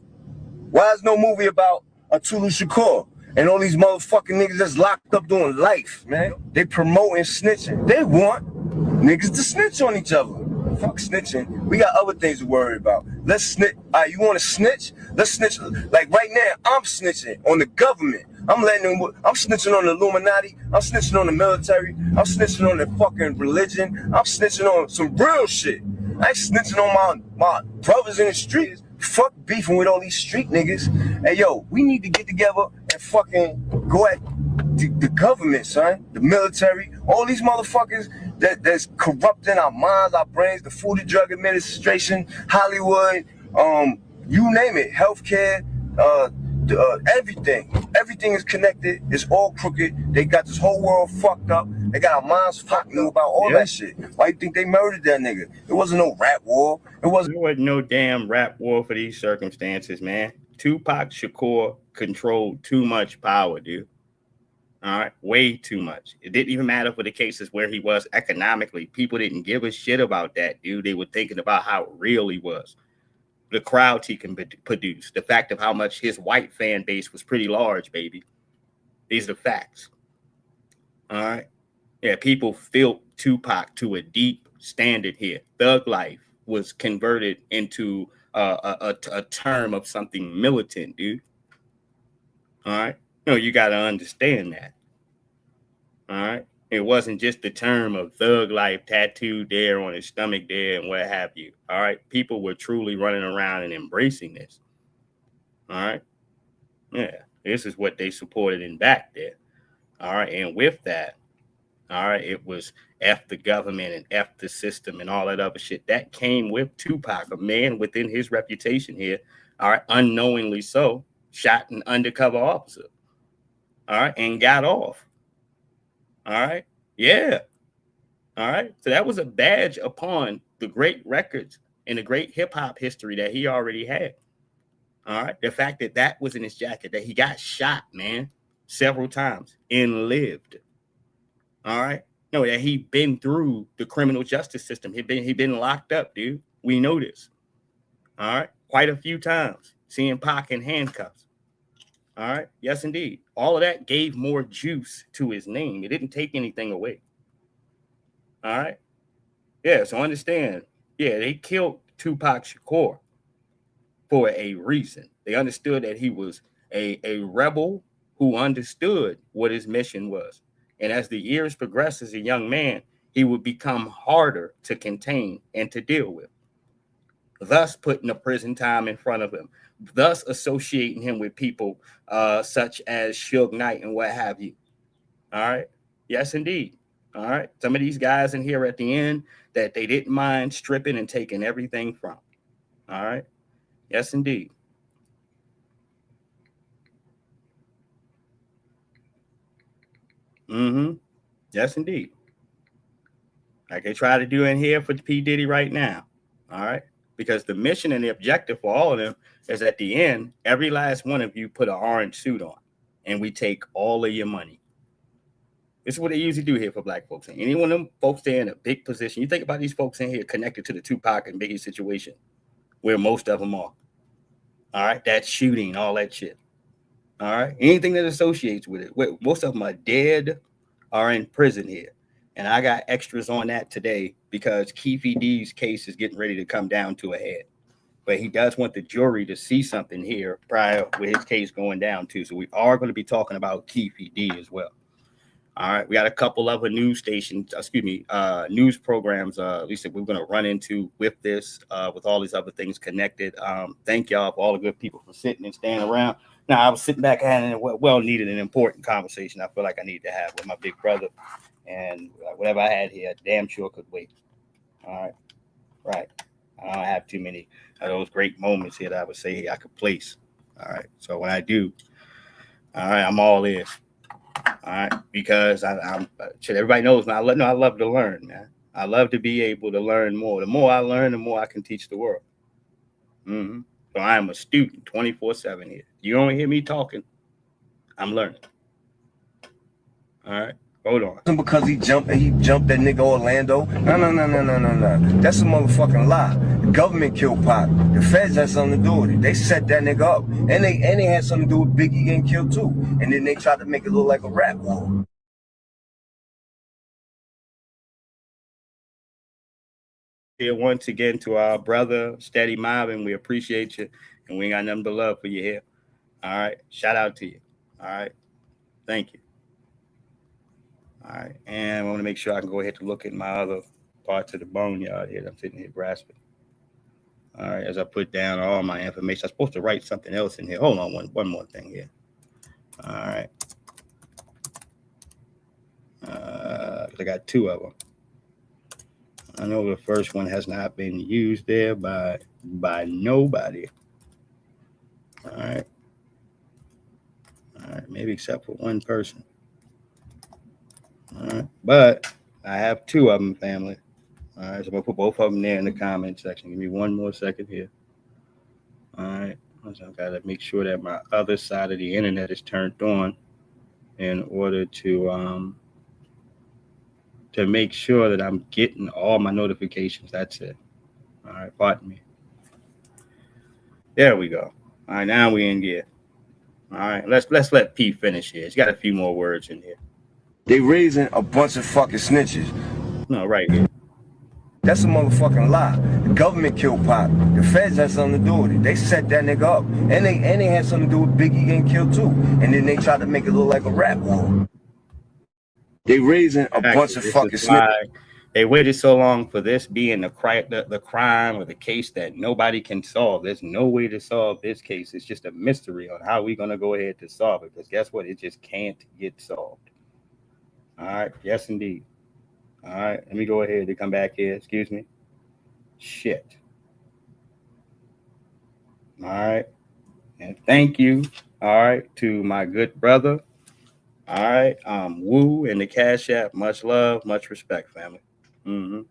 Why is no movie about Atulu Shakur and all these motherfucking niggas that's locked up doing life, man? They promoting snitching. They want niggas to snitch on each other. Fuck snitching. We got other things to worry about. Let's snitch. All right, you want to snitch? Let's snitch. Like right now, I'm snitching on the government. I'm snitching on the Illuminati. I'm snitching on the military. I'm snitching on the fucking religion. I'm snitching on some real shit. I ain't snitching on my brothers in the streets. Fuck beefing with all these street niggas. Hey, yo, we need to get together and fucking go at the government, son. The military. All these motherfuckers that's corrupting our minds, our brains, the Food and Drug Administration, Hollywood, you name it, healthcare, everything. Everything is connected. It's all crooked. They got this whole world fucked up. They got our minds fucked up about all that shit. Why you think they murdered that nigga? It wasn't no rap war. There wasn't no damn rap war for these circumstances, man. Tupac Shakur controlled too much power, dude. All right, way too much. It didn't even matter for the cases where he was economically. People didn't give a shit about that, dude. They were thinking about how real he was. The crowds he can produce, the fact of how much his white fan base was pretty large, baby. These are the facts. All right. Yeah, people felt Tupac to a deep standard here. Thug life, was converted into a term of something militant, dude. All right. No, you got to understand that. All right. It wasn't just the term of thug life tattooed there on his stomach there and what have you. All right. People were truly running around and embracing this. All right. Yeah. This is what they supported in back there. All right. And with that, all right, it was F the government and F the system and all that other shit. That came with Tupac, a man within his reputation here. All right. Unknowingly so, shot an undercover officer. All right. And got off. All right. Yeah. All right. So that was a badge upon the great records and the great hip hop history that he already had. All right. The fact that that was in his jacket, that he got shot, man, several times and lived. All right. No, that he been through the criminal justice system. He been locked up, dude. We know this. All right. Quite a few times. Seeing Pac in handcuffs. All right. Yes, indeed. All of that gave more juice to his name. It didn't take anything away. All right. Yeah. So understand. Yeah, they killed Tupac Shakur for a reason. They understood that he was a rebel who understood what his mission was. And as the years progressed as a young man, he would become harder to contain and to deal with, thus putting a prison time in front of him, thus associating him with people such as Suge Knight and what have you. All right. Yes, indeed. All right. Some of these guys in here at the end that they didn't mind stripping and taking everything from. All right. Yes, indeed. Mm-hmm. Yes, indeed. Like they try to do in here for P. Diddy right now. All right. Because the mission and the objective for all of them is at the end, every last one of you put an orange suit on and we take all of your money. This is what they usually do here for black folks. And any one of them folks there in a big position, you think about these folks in here connected to the Tupac and Biggie situation, where most of them are. All right. That shooting, all that shit. All right. Anything that associates with it. Most of them are dead or in prison here. And I got extras on that today because Keefe D's case is getting ready to come down to a head. But he does want the jury to see something here prior with his case going down too. So we are going to be talking about Keefe D as well. All right. We got a couple other news stations, news programs, at least that we're going to run into with this, with all these other things connected. Thank y'all for all the good people for sitting and staying around. Now, I was sitting back having a well-needed and important conversation I feel like I need to have with my big brother. And whatever I had here, damn sure could wait. All right. Right. I don't have too many of those great moments here that I would say I could place. All right. So when I do, all right, I'm all in. All right. Because everybody knows I love to learn, man. I love to be able to learn more. The more I learn, the more I can teach the world. Mm-hmm. So I am a student 24/7 here. You only hear me talking, I'm learning. All right. Hold on. Because he jumped that nigga Orlando. No. That's a motherfucking lie. The government killed Pac. The feds had something to do with it. They set that nigga up. And they had something to do with Biggie getting killed too. And then they tried to make it look like a rap war. Here once again to our brother, Steady Mobbing. We appreciate you. And we ain't got nothing but love for you here. All right. Shout out to you. All right. Thank you. All right, and I want to make sure I can go ahead to look at my other parts of the boneyard here that I'm sitting here grasping. All right, as I put down all my information, I'm supposed to write something else in here. Hold on, one more thing here. All right. I got two of them. I know the first one has not been used there by nobody. All right, maybe except for one person. All right, but I have two of them, family. All right, so I'm gonna put both of them there in the comment section. Give me one more second here. All right, so I've got to make sure that my other side of the internet is turned on in order to make sure that I'm getting all my notifications. That's it. All right, pardon me. There we go. All right, now we in gear. All right, let's let P finish here. He's got a few more words in here. They raising a bunch of fucking snitches. No, right here. That's a motherfucking lie. The government killed Pop. The feds had something to do with it. They set that nigga up. And they had something to do with Biggie getting killed too. And then they tried to make it look like a rap war. They raising a bunch of fucking snitches. They waited so long for this being the crime or the case that nobody can solve. There's no way to solve this case. It's just a mystery on how we're going to go ahead to solve it. Because guess what? It just can't get solved. All right. Yes, indeed. All right. Let me go ahead and come back here. Excuse me. Shit. All right. And thank you. All right. To my good brother. All right. Woo and the Cash App. Much love. Much respect, family. Mm-hmm.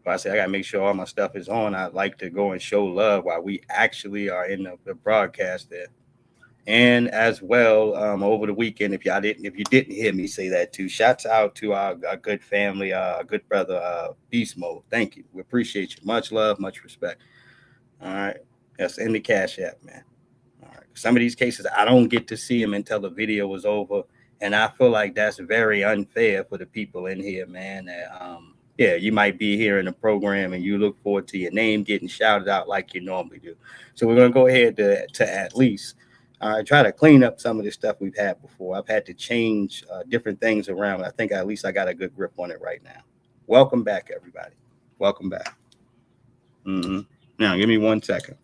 If I say I gotta make sure all my stuff is on, I'd like to go and show love while we actually are in the broadcast there. And as well, over the weekend, if you didn't hear me say that too, shouts out to our good family, our good brother, Beast Mode. Thank you. We appreciate you. Much love, much respect. All right. That's in the Cash App, man. All right. Some of these cases, I don't get to see them until the video is over. And I feel like that's very unfair for the people in here, man. Yeah, you might be here in the program and you look forward to your name getting shouted out like you normally do. So we're going to go ahead to at least try to clean up some of the stuff we've had before. I've had to change different things around. I think at least I got a good grip on it right now. Welcome back, everybody. Welcome back. Mm-hmm. Now, give me 1 second.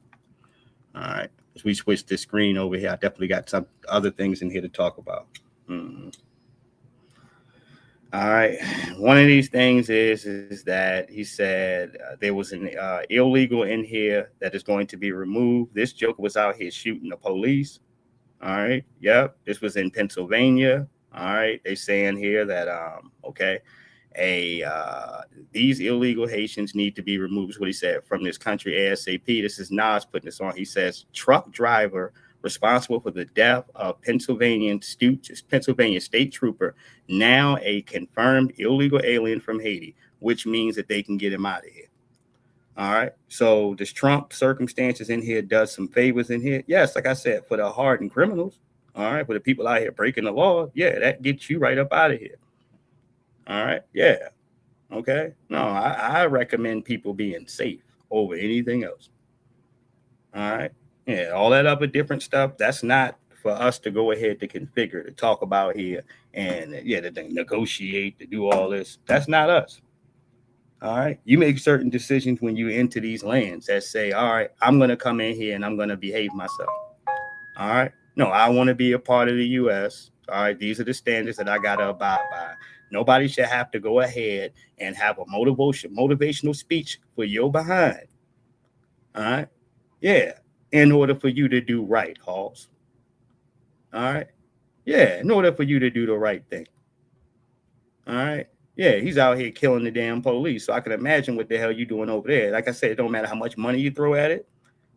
All right. As we switch the screen over here, I definitely got some other things in here to talk about. Mm-hmm. All right. One of these things is that he said there was an illegal in here that is going to be removed. This joker was out here shooting the police. All right. Yep. This was in Pennsylvania. All right. They saying here that, okay, these illegal Haitians need to be removed, is what he said, from this country ASAP. This is Nas putting this on. He says, truck driver responsible for the death of Pennsylvania state trooper, now a confirmed illegal alien from Haiti, which means that they can get him out of here. All right. So this Trump circumstances in here does some favors in here. Yes, like I said, for the hardened criminals. All right. For the people out here breaking the law. Yeah, that gets you right up out of here. All right. Yeah. Okay. No, I recommend people being safe over anything else. All right. Yeah, all that other different stuff, that's not for us to go ahead to configure, to talk about here and to negotiate, to do all this. That's not us. All right. You make certain decisions when you enter these lands that say, all right, I'm going to come in here and I'm going to behave myself. All right. No, I want to be a part of the U.S. All right. These are the standards that I got to abide by. Nobody should have to go ahead and have a motivational speech for your behind. All right. Yeah. In order for you to do right, Halls. All right. Yeah. In order for you to do the right thing. All right. Yeah. He's out here killing the damn police. So I can imagine what the hell you doing over there. Like I said, it don't matter how much money you throw at it.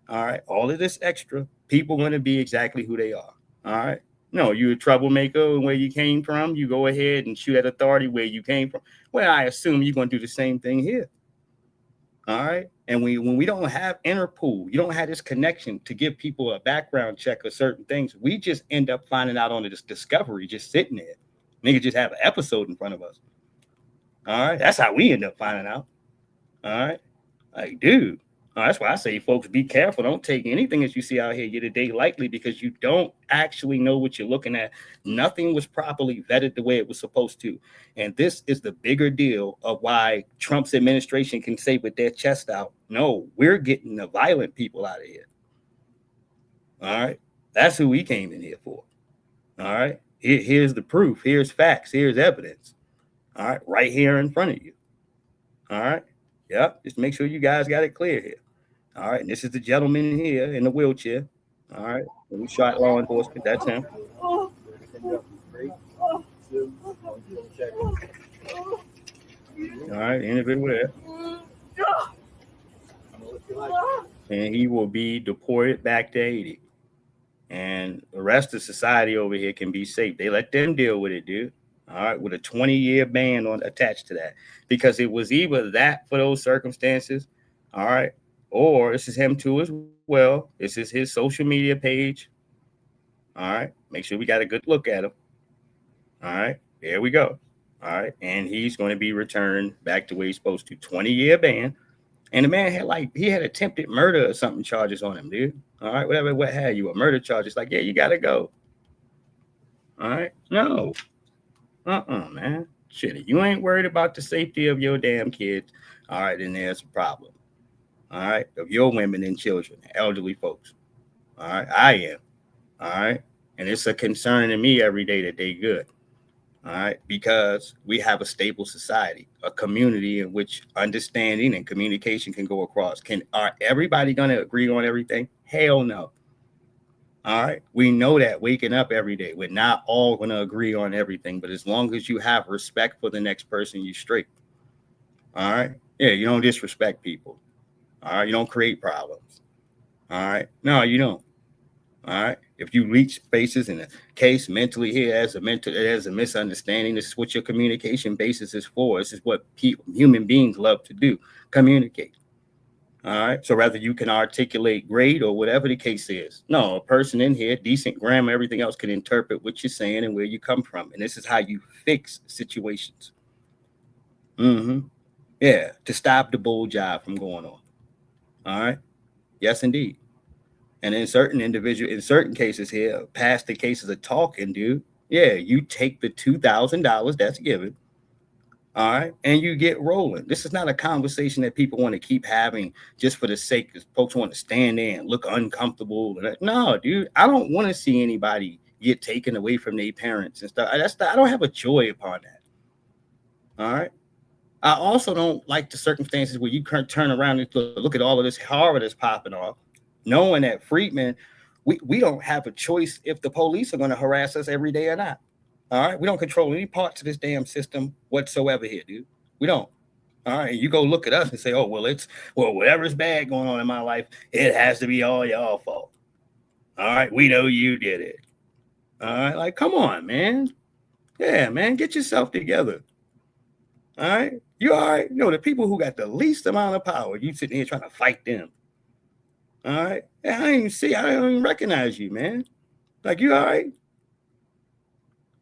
All right. All of this extra, people going to be exactly who they are. All right. No, you're a troublemaker and where you came from. You go ahead and shoot at authority where you came from. Well, I assume you're going to do the same thing here. All right. And when we don't have Interpol, you don't have this connection to give people a background check or certain things. We just end up finding out on this discovery, just sitting there. Nigga just have an episode in front of us. All right. That's how we end up finding out. All right. Like, dude. That's why I say, folks, be careful. Don't take anything that you see out here today lightly, because you don't actually know what you're looking at. Nothing was properly vetted the way it was supposed to. And this is the bigger deal of why Trump's administration can say with their chest out, no, we're getting the violent people out of here. All right. That's who we came in here for. All right. Here's the proof. Here's facts. Here's evidence. All right. Right here in front of you. All right. Yep. Just make sure you guys got it clear here. All right, and this is the gentleman here in the wheelchair. All right, we shot law enforcement. That's him. All right, individual there. And he will be deported back to Haiti. And the rest of society over here can be safe. They let them deal with it, dude. All right, with a 20-year ban attached to that. Because it was either that for those circumstances, all right, or this is him too as well. This is his social media page. All right. Make sure we got a good look at him. All right. There we go. All right. And he's going to be returned back to where he's supposed to. 20-year ban. And the man had attempted murder or something charges on him, dude. All right. Whatever, what had you? A murder charge. It's like, yeah, you got to go. All right. No. Man. Shit. If you ain't worried about the safety of your damn kids, all right, then there's a problem. All right. Of your women and children, elderly folks. All right. I am. All right. And it's a concern to me every day that they good. All right. Because we have a stable society, a community in which understanding and communication can go across. Are everybody going to agree on everything? Hell no. All right. We know that waking up every day, we're not all going to agree on everything. But as long as you have respect for the next person, you straight. All right. Yeah. You don't disrespect people. All right. You don't create problems. All right. No, you don't. All right. If you reach spaces in a case mentally here as a misunderstanding, this is what your communication basis is for. This is what human beings love to do, communicate. All right. So rather you can articulate great or whatever the case is. No, a person in here, decent grammar, everything else can interpret what you're saying and where you come from. And this is how you fix situations. Yeah. To stop the bull job from going on. All right. Yes, indeed. And in certain cases here, past the cases of talking, dude, yeah, you take the $2,000 that's given, all right, and you get rolling. This is not a conversation that people want to keep having just for the sake of folks want to stand there and look uncomfortable. No, dude, I don't want to see anybody get taken away from their parents and stuff. I don't have a joy upon that. All right. I also don't like the circumstances where you turn around and look at all of this horror that's popping off, knowing that Freedmen, we don't have a choice if the police are going to harass us every day or not. All right. We don't control any parts of this damn system whatsoever here, dude. We don't. All right. You go look at us and say, oh, well, whatever's bad going on in my life, it has to be all y'all fault. All right. We know you did it. All right. Like, come on, man. Yeah, man. Get yourself together. All right. You all right? You know, the people who got the least amount of power, you sitting here trying to fight them. All right. I don't even recognize you, man. Like, you all right?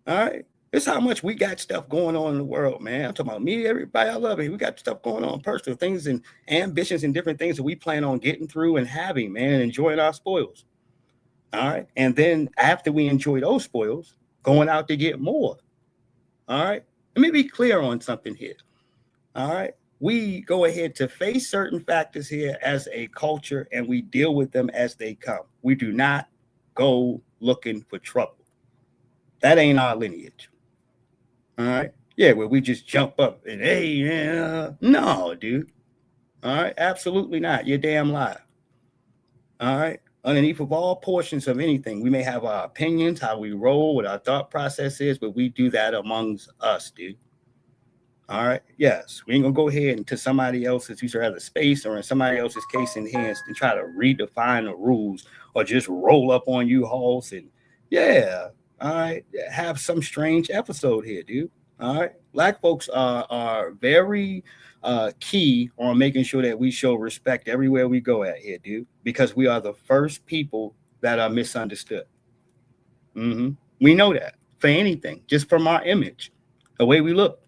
All right. It's how much we got stuff going on in the world, man. I'm talking about me, everybody. I love it. We got stuff going on, personal things and ambitions and different things that we plan on getting through and having, man, and enjoying our spoils. All right. And then after we enjoy those spoils, going out to get more. All right. Let me be clear on something here. All right. We go ahead to face certain factors here as a culture and we deal with them as they come. We do not go looking for trouble. That ain't our lineage. All right. Yeah, where we just jump up and hey, yeah. No, dude. All right. Absolutely not. You're damn live. All right. Underneath of all portions of anything, we may have our opinions, how we roll, what our thought process is, but we do that amongst us, dude. All right. Yes. We ain't gonna go ahead into somebody else's user other space or in somebody else's case in hands and try to redefine the rules or just roll up on you halls and yeah. All right. Have some strange episode here, dude. All right. Black folks are very key on making sure that we show respect everywhere we go at here, dude, because we are the first people that are misunderstood. We know that for anything, just from our image, the way we look.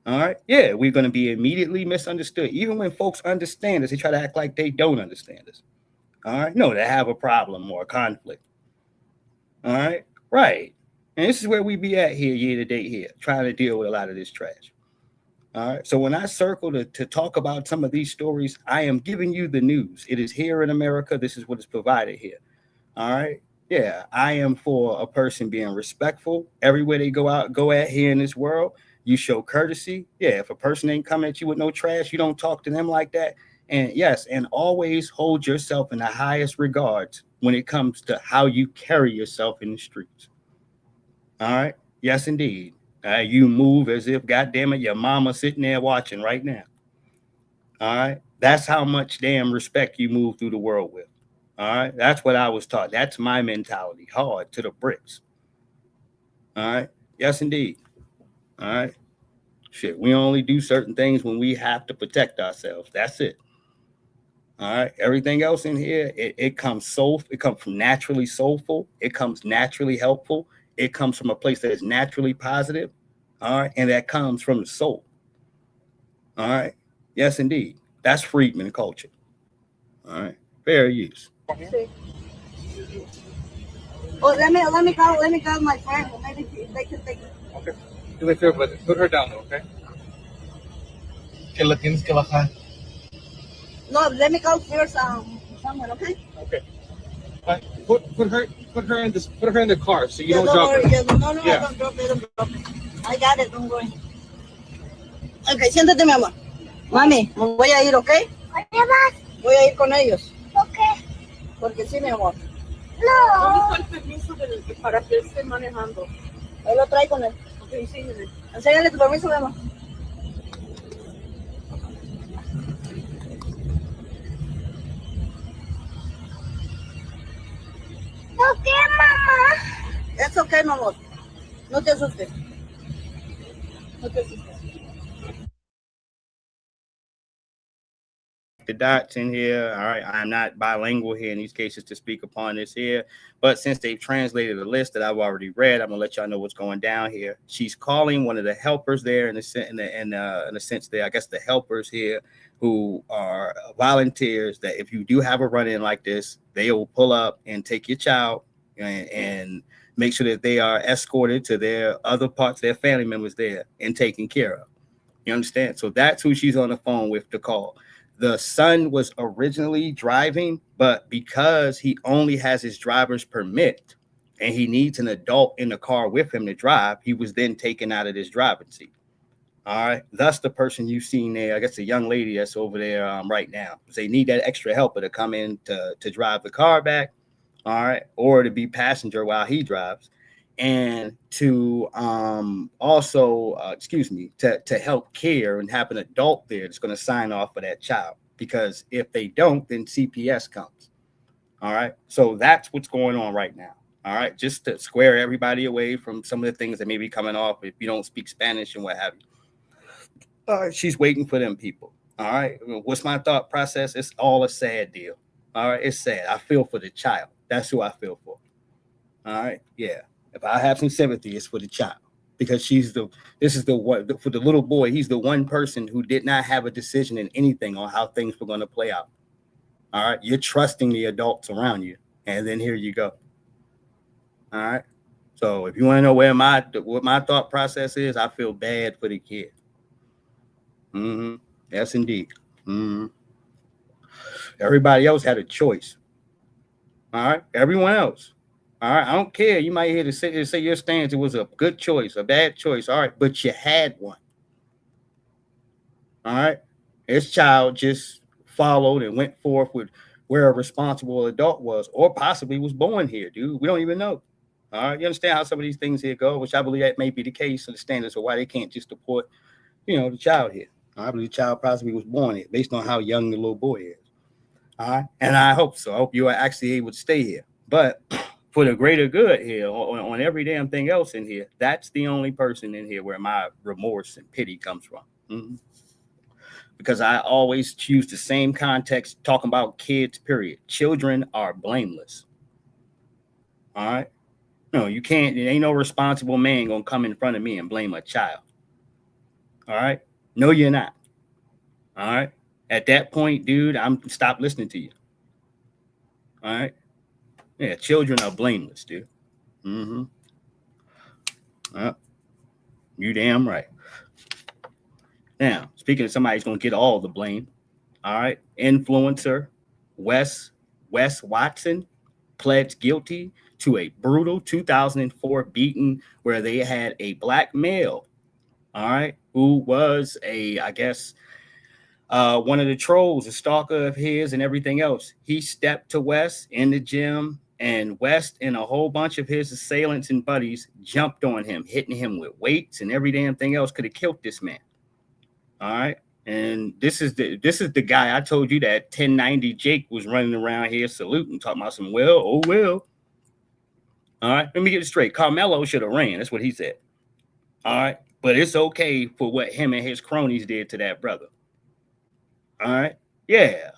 All right. Yeah, we're going to be immediately misunderstood. Even when folks understand us, they try to act like they don't understand us. All right. No, they have a problem or a conflict. All right. Right. And this is where we be at here, year to date here, trying to deal with a lot of this trash. All right. So when I circle to talk about some of these stories, I am giving you the news. It is here in America. This is what is provided here. All right. Yeah, I am for a person being respectful everywhere they go at here in this world. You show courtesy. Yeah, if a person ain't coming at you with no trash, you don't talk to them like that. And yes, and always hold yourself in the highest regards when it comes to how you carry yourself in the streets. All right. Yes, indeed. You move as if, goddamn it, your mama sitting there watching right now. All right. That's how much damn respect you move through the world with. All right. That's what I was taught. That's my mentality. Hard to the bricks. All right. Yes, indeed. All right. Shit. We only do certain things when we have to protect ourselves. That's it. All right. Everything else in here, it comes from naturally soulful. It comes naturally helpful. It comes from a place that is naturally positive. All right. And that comes from the soul. All right. Yes, indeed. That's freedman culture. All right. Fair use. Oh, let me call my friend. Maybe they can take it. Okay. Do me a favor, but put her down, okay? Que la tienes que bajar. No, let me call first. Someone, okay? Okay. Put her in this. Put her in the car so you Yeah, don't don't drop worry. her. Yeah, no, Yeah. I don't drop it. Don't drop it. I got it. Don't worry. Okay, siéntate, mi amor. Mami, me voy a ir, ¿ok? ¿Dónde vas? Voy a ir con ellos. ¿Por qué? Porque sí, mi amor. No. ¿Dónde está el permiso para que esté manejando? Ahí lo trae con él. Ok, sí. Enséñale tu permiso, mi amor. Okay, mamá. It's okay, mi amor. No te asustes. No te asustes. The dots in here. All right. I'm not bilingual here in these cases to speak upon this here. But since they've translated a list that I've already read, I'm gonna let y'all know what's going down here. She's calling one of the helpers there in a sense there, I guess the helpers here who are volunteers that if you do have a run-in like this, they will pull up and take your child and make sure that they are escorted to their other parts, their family members there and taken care of. You understand? So that's who she's on the phone with to call. The son was originally driving, but because he only has his driver's permit and he needs an adult in the car with him to drive, he was then taken out of this driving seat. All right. Thus, the person you've seen there, I guess the young lady that's over there right now, they need that extra helper to come in to drive the car back. All right. Or to be passenger while he drives. And to also, to help care and have an adult there that's going to sign off for that child. Because if they don't, then CPS comes. All right. So that's what's going on right now. All right. Just to square everybody away from some of the things that may be coming off if you don't speak Spanish and what have you. All right. She's waiting for them people. All right. What's my thought process? It's all a sad deal. All right. It's sad. I feel for the child. That's who I feel for. All right. Yeah. If I have some sympathy, it's for the child because this is the one for the little boy. He's the one person who did not have a decision in anything on how things were going to play out. All right. You're trusting the adults around you. And then here you go. All right. So if you want to know what my thought process is, I feel bad for the kid. Mm-hmm. Yes, indeed. Mm-hmm. Everybody else had a choice. All right. Everyone else. All right, I don't care. You might hear to say your stance. It was a good choice, a bad choice. All right, but you had one. All right, this child just followed and went forth with where a responsible adult was, or possibly was born here, dude. We don't even know. All right, you understand how some of these things here go, which I believe that may be the case of the standards of why they can't just deport, the child here. I believe the child possibly was born here based on how young the little boy is. All right, and I hope so. I hope you are actually able to stay here, but. For the greater good here, on every damn thing else in here, that's the only person in here where my remorse and pity comes from. Mm-hmm. Because I always choose the same context talking about kids, period. Children are blameless. All right? No, you can't. There ain't no responsible man going to come in front of me and blame a child. All right? No, you're not. All right? At that point, dude, I'm stop listening to you. All right? Yeah, children are blameless, dude. Mm-hmm. You damn right. Now, speaking of somebody who's going to get all the blame, all right, influencer Wes Watson pled guilty to a brutal 2004 beating where they had a black male, all right, who was one of the trolls, a stalker of his and everything else. He stepped to Wes in the gym, and West and a whole bunch of his assailants and buddies jumped on him, hitting him with weights and every damn thing else. Could have killed this man. All right. And this is the guy I told you that 1090 Jake was running around here saluting, talking about some well. All right. Let me get it straight. Carmelo should have ran. That's what he said. All right. But it's okay for what him and his cronies did to that brother. All right. Yeah.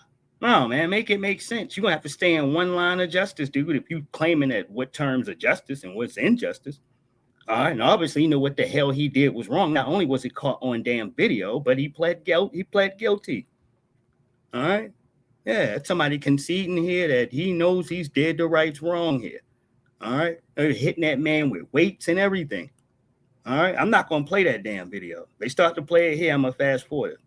No, man, make it make sense. You're going to have to stay in one line of justice, dude, if you claiming that what terms of justice and what's injustice. All right, and obviously, you know what the hell he did was wrong. Not only was he caught on damn video, but he pled guilty. All right, yeah, somebody conceding here that he knows he's did the rights wrong here. All right, they're hitting that man with weights and everything. All right, I'm not gonna play that damn video. They start to play it here. I'm gonna fast forward it.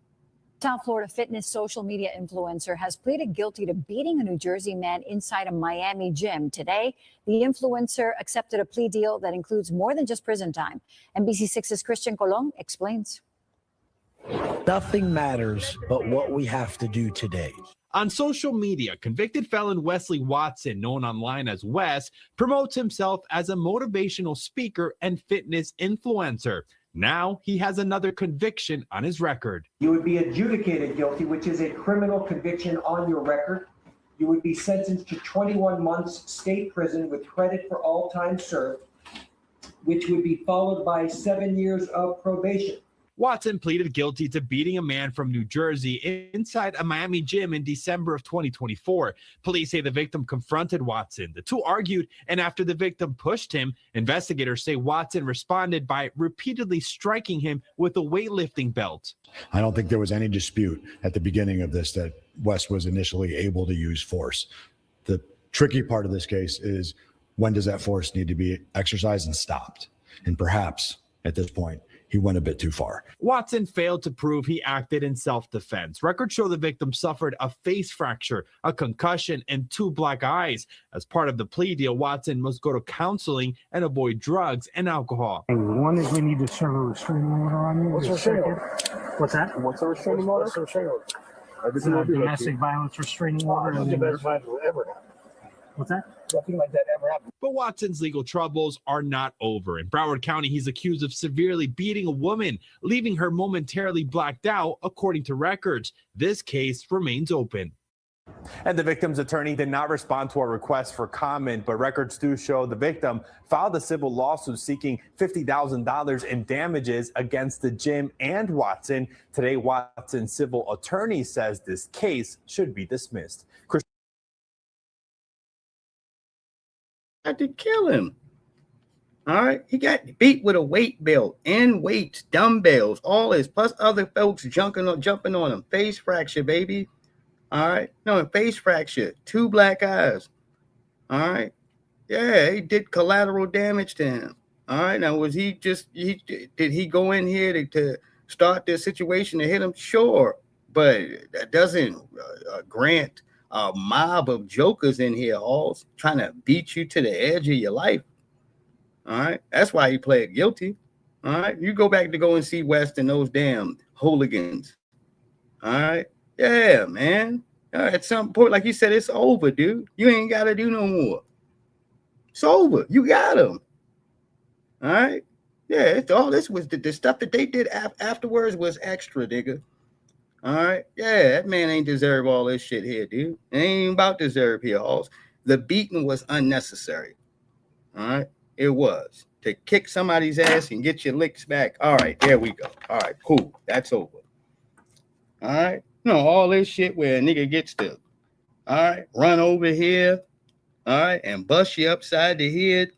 South Florida fitness social media influencer has pleaded guilty to beating a New Jersey man inside a Miami gym. Today, the influencer accepted a plea deal that includes more than just prison time. NBC6's Christian Colon explains. Nothing matters but what we have to do today. On social media, convicted felon Wesley Watson, known online as Wes, promotes himself as a motivational speaker and fitness influencer. Now he has another conviction on his record. You would be adjudicated guilty, which is a criminal conviction on your record. You would be sentenced to 21 months state prison with credit for all time served, which would be followed by 7 years of probation. Watson pleaded guilty to beating a man from New Jersey inside a Miami gym in December of 2024. Police say the victim confronted Watson. The two argued, and after the victim pushed him, investigators say Watson responded by repeatedly striking him with a weightlifting belt. I don't think there was any dispute at the beginning of this that Wes was initially able to use force. The tricky part of this case is, when does that force need to be exercised and stopped? And perhaps at this point, he went a bit too far. Watson failed to prove he acted in self-defense. Records show the victim suffered a face fracture, a concussion, and 2 black eyes. As part of the plea deal, Watson must go to counseling and avoid drugs and alcohol. One is we need to serve a restraining order on you. What's a restraining order? What's that? What's a restraining order? What's a restraining order? It's a domestic violence restraining order. Domestic violence will ever happen. What's that? Nothing like that ever happened. But Watson's legal troubles are not over. In Broward County, he's accused of severely beating a woman, leaving her momentarily blacked out, according to records. This case remains open. And the victim's attorney did not respond to our request for comment, but records do show the victim filed a civil lawsuit seeking $50,000 in damages against the gym and Watson. Today, Watson's civil attorney says this case should be dismissed. Had to kill him. All right, he got beat with a weight belt and weights, dumbbells, all this, plus other folks jumping on him. Face fracture, baby. All right, no, face fracture, 2 black eyes. All right, yeah, he did collateral damage to him. All right, now did he go in here to start this situation to hit him? Sure, but that doesn't grant a mob of jokers in here all trying to beat you to the edge of your life. All right, that's why he pled guilty. All right, you go back to go and see West and those damn hooligans. All right, yeah, man. All right, at some point, like you said, it's over, dude. You ain't got to do no more. It's over. You got him. All right, yeah. It's all this was the stuff that they did afterwards was extra, nigga. All right, yeah, that man ain't deserve all this shit here, dude. It ain't even about deserve here, Halls. The beating was unnecessary. All right, it was to kick somebody's ass and get your licks back. All right, there we go. All right, cool. That's over. All right, no, all this shit where a nigga gets to, all right, run over here, all right, and bust you upside the head,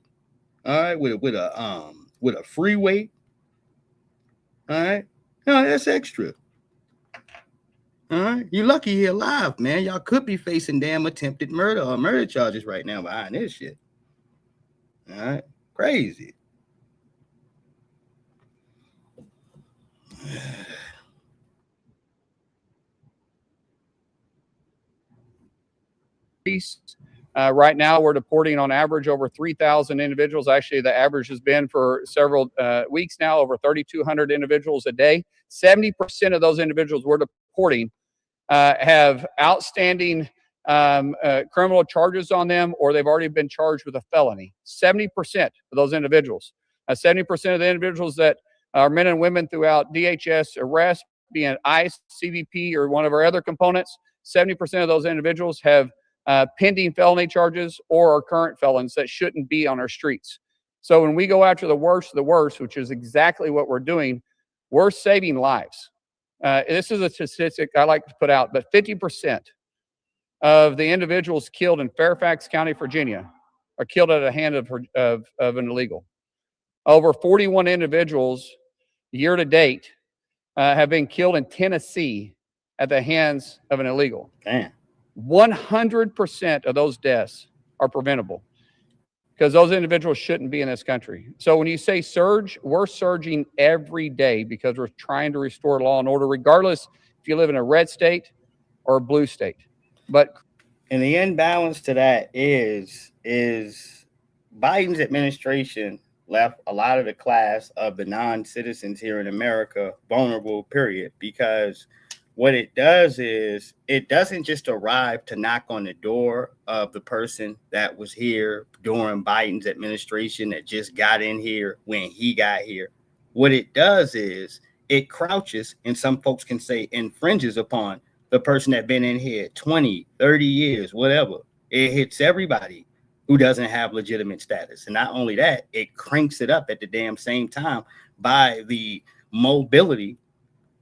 all right, with a free weight. All right, no, that's extra. All right, you're lucky you're alive, man. Y'all could be facing damn attempted murder or murder charges right now behind this shit. All right, crazy. Right now, we're deporting on average over 3,000 individuals. Actually, the average has been for several weeks now, over 3,200 individuals a day. 70% of those individuals we're deporting have outstanding criminal charges on them, or they've already been charged with a felony. 70% of those individuals. 70% of the individuals that are men and women throughout DHS arrest, being ICE, CBP, or one of our other components, 70% of those individuals have pending felony charges or are current felons that shouldn't be on our streets. So when we go after the worst of the worst, which is exactly what we're doing, we're saving lives. This is a statistic I like to put out, but 50% of the individuals killed in Fairfax County, Virginia, are killed at the hand of an illegal. Over 41 individuals year to date have been killed in Tennessee at the hands of an illegal. Damn. 100% of those deaths are preventable because those individuals shouldn't be in this country. So when you say surge, we're surging every day because we're trying to restore law and order, regardless if you live in a red state or a blue state. But and the imbalance to that is Biden's administration left a lot of the class of the non-citizens here in America vulnerable, period, because what it does is it doesn't just arrive to knock on the door of the person that was here during Biden's administration that just got in here when he got here. What it does is it crouches, and some folks can say infringes upon the person that been in here 20, 30 years, whatever. It hits everybody who doesn't have legitimate status. And not only that, it cranks it up at the damn same time by the mobility,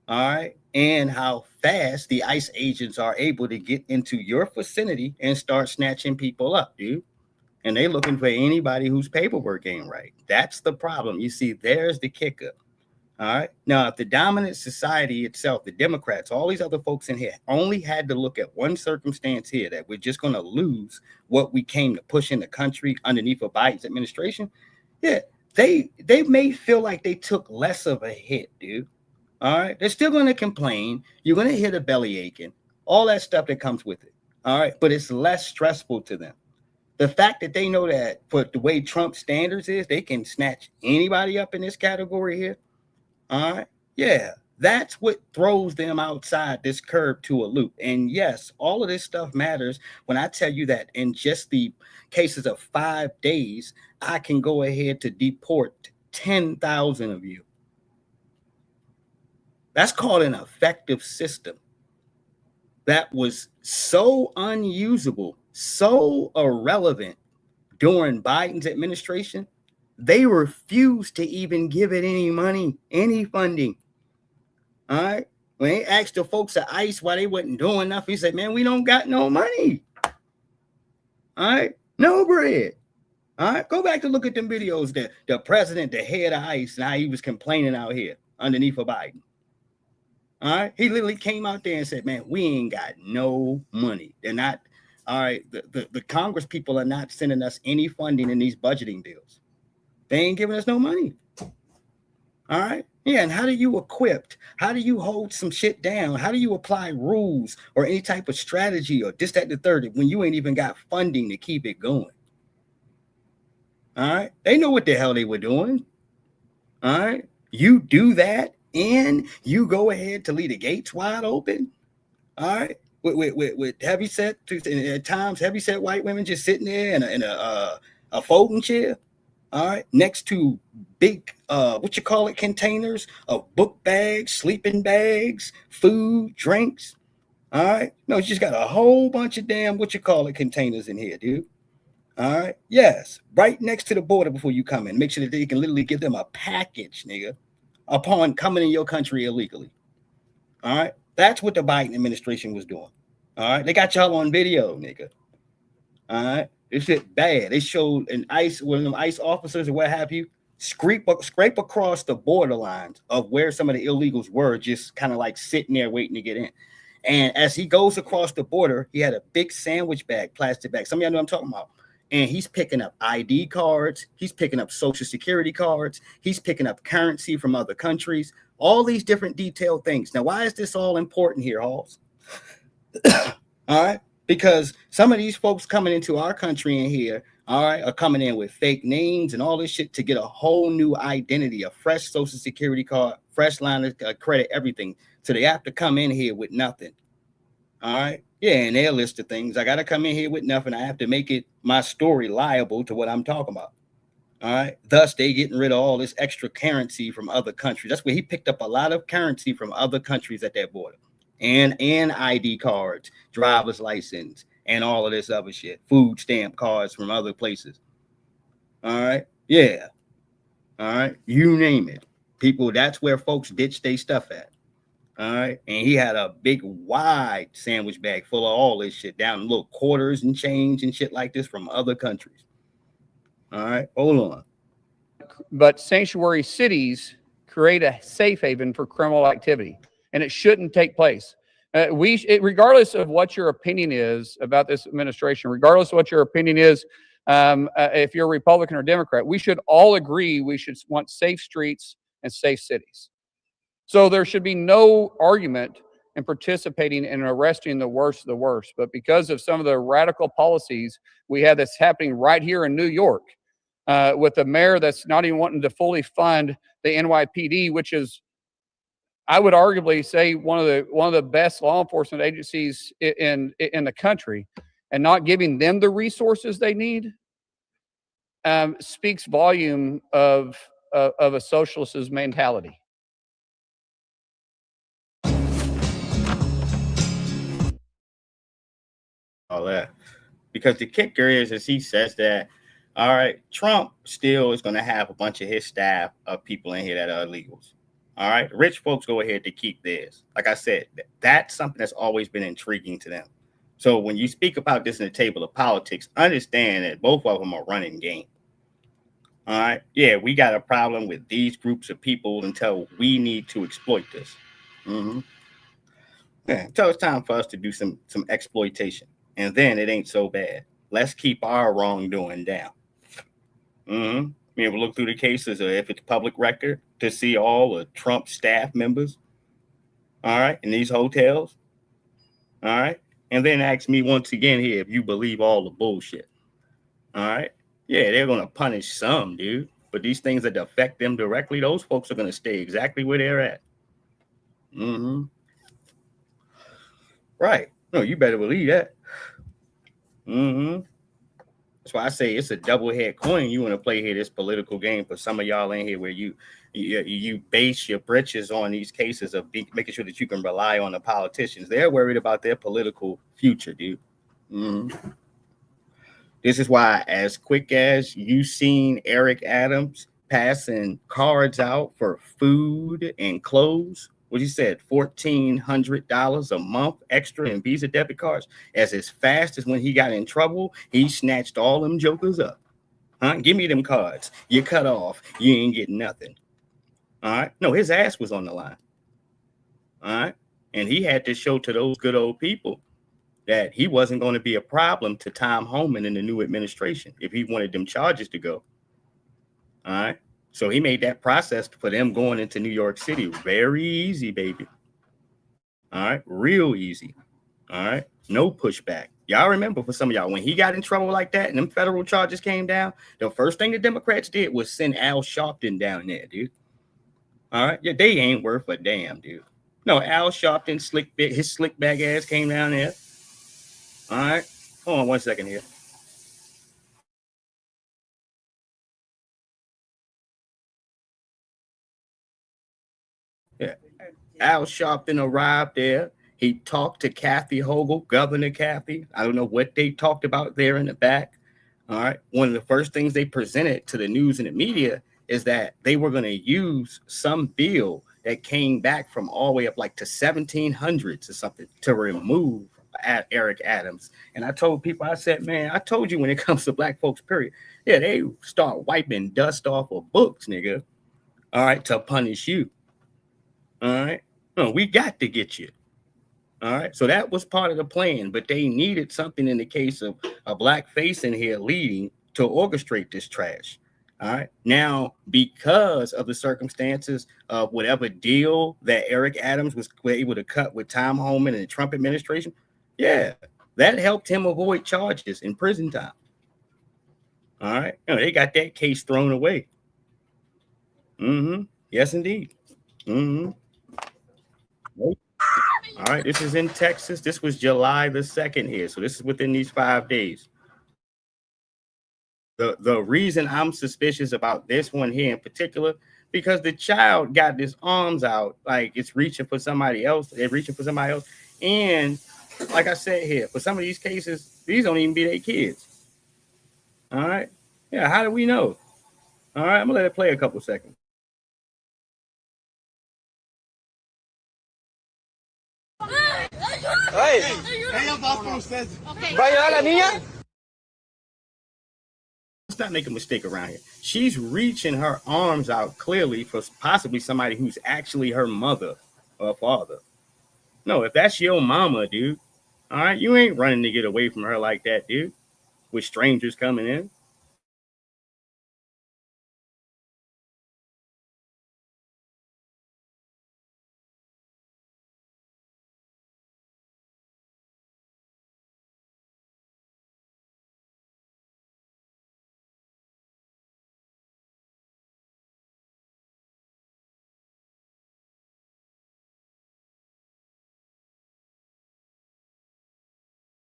all right, and how fast the ICE agents are able to get into your vicinity and start snatching people up, dude. And they looking for anybody whose paperwork ain't right. That's the problem. You see, there's the kicker. All right. Now, if the dominant society itself, the Democrats, all these other folks in here only had to look at one circumstance here that we're just going to lose what we came to push in the country underneath of Biden's administration. Yeah, they may feel like they took less of a hit, dude. All right. They're still going to complain. You're going to hear the belly aching, all that stuff that comes with it. All right. But it's less stressful to them. The fact that they know that for the way Trump's standards is, they can snatch anybody up in this category here. All right. Yeah, that's what throws them outside this curve to a loop. And yes, all of this stuff matters when I tell you that in just the cases of 5 days, I can go ahead to deport 10,000 of you. That's called an effective system that was so unusable, so irrelevant during Biden's administration. They refused to even give it any money, any funding. All right. When they asked the folks at ICE why they wasn't doing nothing, he said, man, we don't got no money. All right. No bread. All right. Go back to look at them videos that the president, the head of ICE, and how he was complaining out here underneath of Biden. All right. He literally came out there and said, man, we ain't got no money. They're not. All right. The Congress people are not sending us any funding in these budgeting deals. They ain't giving us no money. All right. Yeah. And how do you equip? How do you hold some shit down? How do you apply rules or any type of strategy or this, that, and the third when you ain't even got funding to keep it going? All right. They know what the hell they were doing. All right. You do that and you go ahead to leave the gates wide open. All right. With heavy set, at times, heavy set white women just sitting there in a folding chair. All right, next to big, containers of book bags, sleeping bags, food, drinks. All right, no, you just got a whole bunch of damn containers in here, dude. All right, yes, right next to the border before you come in. Make sure that they can literally give them a package, nigga, upon coming in your country illegally. All right, that's what the Biden administration was doing. All right, they got y'all on video, nigga. All right. This shit bad. They showed one of them ICE officers or what have you, scrape across the borderlines of where some of the illegals were, just kind of like sitting there waiting to get in. And as he goes across the border, he had a big sandwich bag, plastic bag. Some of y'all know what I'm talking about. And he's picking up ID cards. He's picking up Social Security cards. He's picking up currency from other countries. All these different detailed things. Now, why is this all important here, Halls? All right. Because some of these folks coming into our country in here, all right, are coming in with fake names and all this shit to get a whole new identity, a fresh Social Security card, fresh line of credit, everything. So they have to come in here with nothing. All right. Yeah. And their list of things. I got to come in here with nothing. I have to make it my story liable to what I'm talking about. All right. Thus, they getting rid of all this extra currency from other countries. That's where he picked up a lot of currency from other countries at that border. And ID cards, driver's license, and all of this other shit. Food stamp cards from other places. All right. Yeah. All right. You name it. People, that's where folks ditch their stuff at. All right. And he had a big, wide sandwich bag full of all this shit down in little quarters and change and shit like this from other countries. All right. Hold on. but sanctuary cities create a safe haven for criminal activity, and it shouldn't take place. Regardless of what your opinion is about this administration, regardless of what your opinion is, if you're a Republican or Democrat, we should all agree we should want safe streets and safe cities. So there should be no argument in participating in arresting the worst of the worst. But because of some of the radical policies we have that's happening right here in New York, with the mayor that's not even wanting to fully fund the NYPD, which is, I would arguably say, one of the best law enforcement agencies in the country, and not giving them the resources they need, speaks volume of a socialist's mentality. All that, because the kicker is he says that, all right, Trump still is going to have a bunch of his staff of people in here that are illegals. All right, rich folks go ahead to keep theirs. Like I said, that's something that's always been intriguing to them. So when you speak about this in the table of politics, understand that both of them are running game. All right, yeah, we got a problem with these groups of people until we need to exploit this. Yeah, until it's time for us to do some exploitation. And then it ain't so bad. Let's keep our wrongdoing down. You ever look through the cases, or if it's public record, to see all the Trump staff members, all right, in these hotels, all right? And then ask me once again here if you believe all the bullshit, all right? Yeah, they're going to punish some, dude. But these things that affect them directly, those folks are going to stay exactly where they're at. Right. No, you better believe that. That's why I say it's a double-head coin. You want to play here this political game for some of y'all in here where you base your britches on these cases of making sure that you can rely on the politicians. They're worried about their political future, dude. This is why, as quick as you've seen Eric Adams passing cards out for food and clothes, what he said, $1,400 a month extra in Visa debit cards, as fast as when he got in trouble, he snatched all them jokers up. Give me them cards. You cut off. You ain't getting nothing. All right. No, his ass was on the line. All right. And he had to show to those good old people that he wasn't going to be a problem to Tom Homan in the new administration if he wanted them charges to go. All right. So he made that process for them going into New York City very easy, baby. All right. Real easy. All right. No pushback. Y'all remember, for some of y'all, when he got in trouble like that and them federal charges came down, the first thing the Democrats did was send Al Sharpton down there, dude. All right. Yeah, they ain't worth a damn, dude. No, Al Sharpton, his slick bag ass came down there. All right. Hold on 1 second here. Yeah. Al Sharpton arrived there. He talked to Kathy Hochul, Governor Kathy. I don't know what they talked about there in the back. All right. One of the first things they presented to the news and the media is that they were going to use some bill that came back from all the way up like to 1700s or something to remove Eric Adams. And I told people, I said, man, I told you when it comes to black folks, period. Yeah, they start wiping dust off of books, nigga. All right, to punish you. All right. No, we got to get you. All right. So that was part of the plan, but they needed something in the case of a black face in here leading to orchestrate this trash. All right. Now, because of the circumstances of whatever deal that Eric Adams was able to cut with Tom Homan and the Trump administration, yeah, that helped him avoid charges in prison time. All right. You know, they got that case thrown away. Yes, indeed. All right, this is in Texas. This was July the 2nd here. So this is within these 5 days. The reason I'm suspicious about this one here in particular, because the child got his arms out like it's reaching for somebody else. They're reaching for somebody else. And like I said here, for some of these cases, these don't even be their kids. All right. Yeah, how do we know? All right, I'm going to let it play a couple seconds. Hey, ella va por ustedes. ¿Va a llevar a la niña? let's not make a mistake around here. She's reaching her arms out clearly for possibly somebody who's actually her mother or father. No, if that's your mama, dude, all right, you ain't running to get away from her like that, dude, with strangers coming in.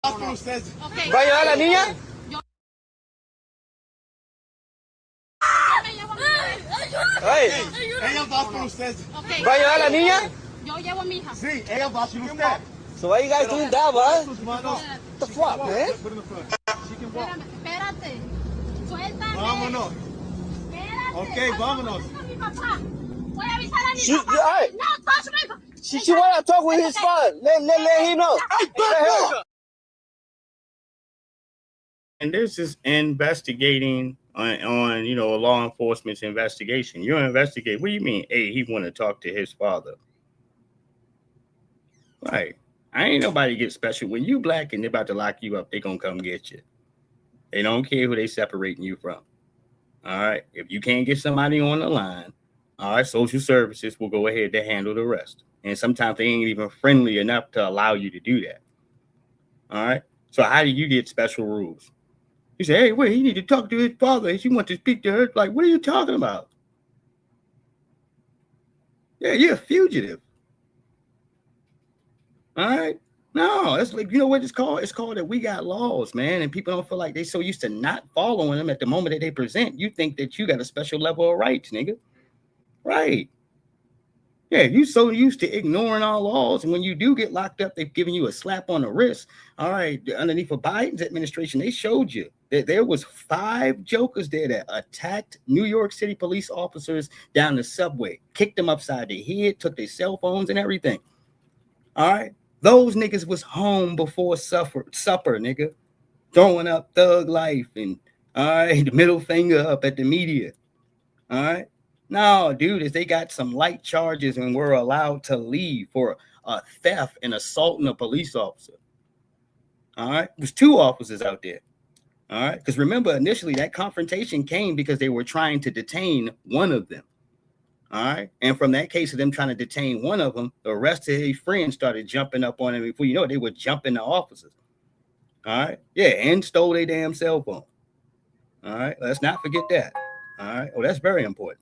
¿Va a llevar a la niña? Hey, ella va por usted. ¿Va a llevar a la niña? Yo llevo a mi hija. Sí, ella va por usted. So why you guys doing that, bud? What the fuck, man? Espérate. Suéltame. Vámonos. Espérate. Ok, vámonos. Mi papá. Voy a avisar a mi She, papá. right. No, touch me. She wanna talk with his son. Let him know. Let him. And this is investigating on you know, a law enforcement's investigation. You're investigating. What do you mean? Hey, he want to talk to his father. Right. I ain't nobody get special. When you black and they're about to lock you up, they gonna come get you. They don't care who they separating you from. All right. If you can't get somebody on the line, all right, social services will go ahead to handle the rest. And sometimes they ain't even friendly enough to allow you to do that. All right. So how do you get special rules? You say, hey, wait, he need to talk to his father. She wants to speak to her. Like, what are you talking about? Yeah, you're a fugitive. All right. No, it's like, you know what it's called? It's called that we got laws, man. And people don't feel like they so used to not following them at the moment that they present. You think that you got a special level of rights, nigga. Right. Yeah, you so used to ignoring our laws, and when you do get locked up, they've given you a slap on the wrist. All right, underneath of Biden's administration, they showed you that there was 5 jokers there that attacked New York City police officers down the subway, kicked them upside their head, took their cell phones and everything. All right, those niggas was home before supper, nigga, throwing up thug life and all right, the middle finger up at the media. All right. No, dude, is they got some light charges and we're allowed to leave for a theft and assaulting a police officer. All right. There's 2 officers out there. All right. Because remember, initially that confrontation came because they were trying to detain one of them. All right. And from that case of them trying to detain one of them, the rest of his friends started jumping up on him. Before you know it, they were jumping the officers. All right. Yeah. And stole their damn cell phone. All right. Let's not forget that. All right. Oh, that's very important.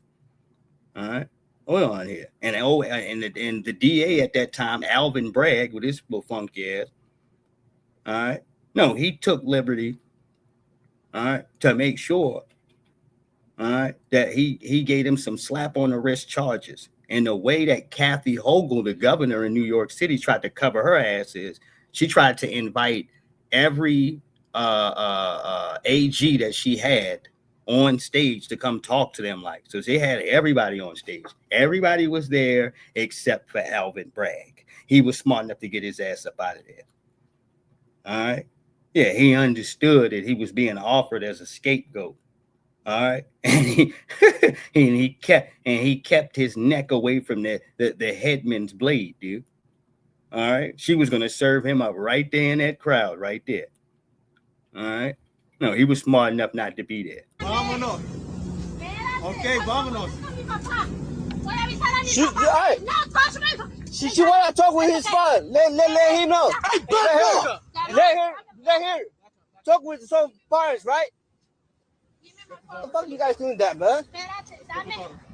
All right, hold on here. And the DA at that time, Alvin Bragg, with his little funky ass. All right, no, he took liberty. All right, to make sure. All right, that he gave him some slap on the wrist charges. And the way that Kathy Hochul, the governor in New York City, tried to cover her ass is she tried to invite every AG that she had on stage to come talk to them. Like, so they had everybody on stage. Everybody was there except for Alvin Bragg. He was smart enough to get his ass up out of there. All right. Yeah, he understood that he was being offered as a scapegoat. All right. And he kept his neck away from the headman's blade, dude. All right. She was gonna serve him up right there in that crowd, right there. All right. No, he was smart enough not to be there. Vámonos. Okay, vámonos. She, right. No, touch me. She wanna talk with his son. Let him know. Let him talk with some parents, right? What the fuck you guys doing that, man?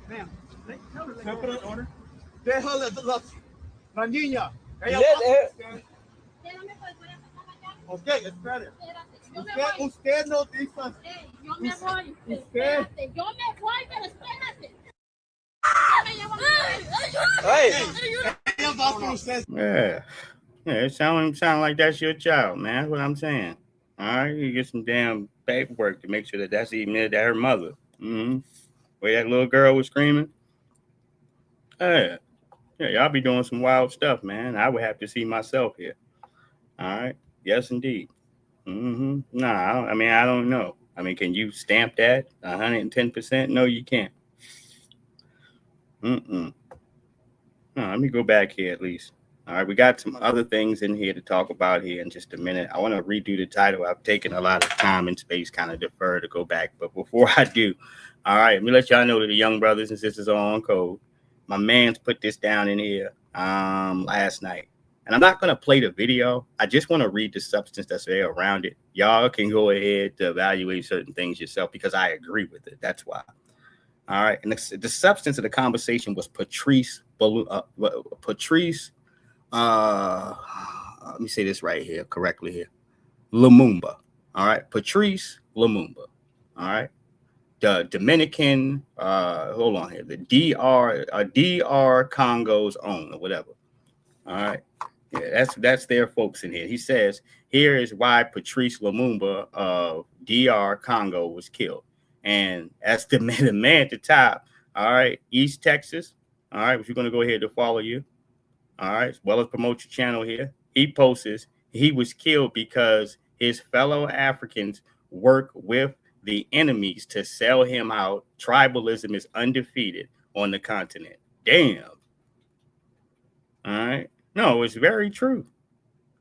Ma'am, can I put an order? Déjale la niña. Okay, espérate. Usted no dice. Yo me voy. Usted. Yo me voy, pero espérate. Yeah. Yeah, it sound like that's your child, man. That's what I'm saying. All right, you get some damn paperwork to make sure that that's even that her mother. Mm-hmm. Where that little girl was screaming. Yeah, y'all be doing some wild stuff, man. I would have to see myself here. All right. Yes, indeed. Mm-hmm. Nah, I don't know. I mean, can you stamp that 110%? No, you can't. No, let me go back here at least. All right, we got some other things in here to talk about here in just a minute. I want to redo the title. I've taken a lot of time and space, kind of defer to go back. But before I do, all right, let me let y'all know that the young brothers and sisters are on code. My man's put this down in here last night. And I'm not going to play the video. I just want to read the substance that's there around it. Y'all can go ahead to evaluate certain things yourself because I agree with it. That's why. All right. And the substance of the conversation was Patrice. Let me say this right here correctly here. Lumumba. All right. Patrice Lumumba. All right. The Dominican, hold on here. The DR Congo's own or whatever. All right. Yeah, that's their folks in here. He says, here is why Patrice Lumumba of DR Congo was killed. And that's the man at the top. All right. East Texas. All right. We're going to go ahead to follow you. All right. As well as promote your channel here. He posts he was killed because his fellow Africans work with the enemies to sell him out. Tribalism is undefeated on the continent. Damn. All right. No, it's very true.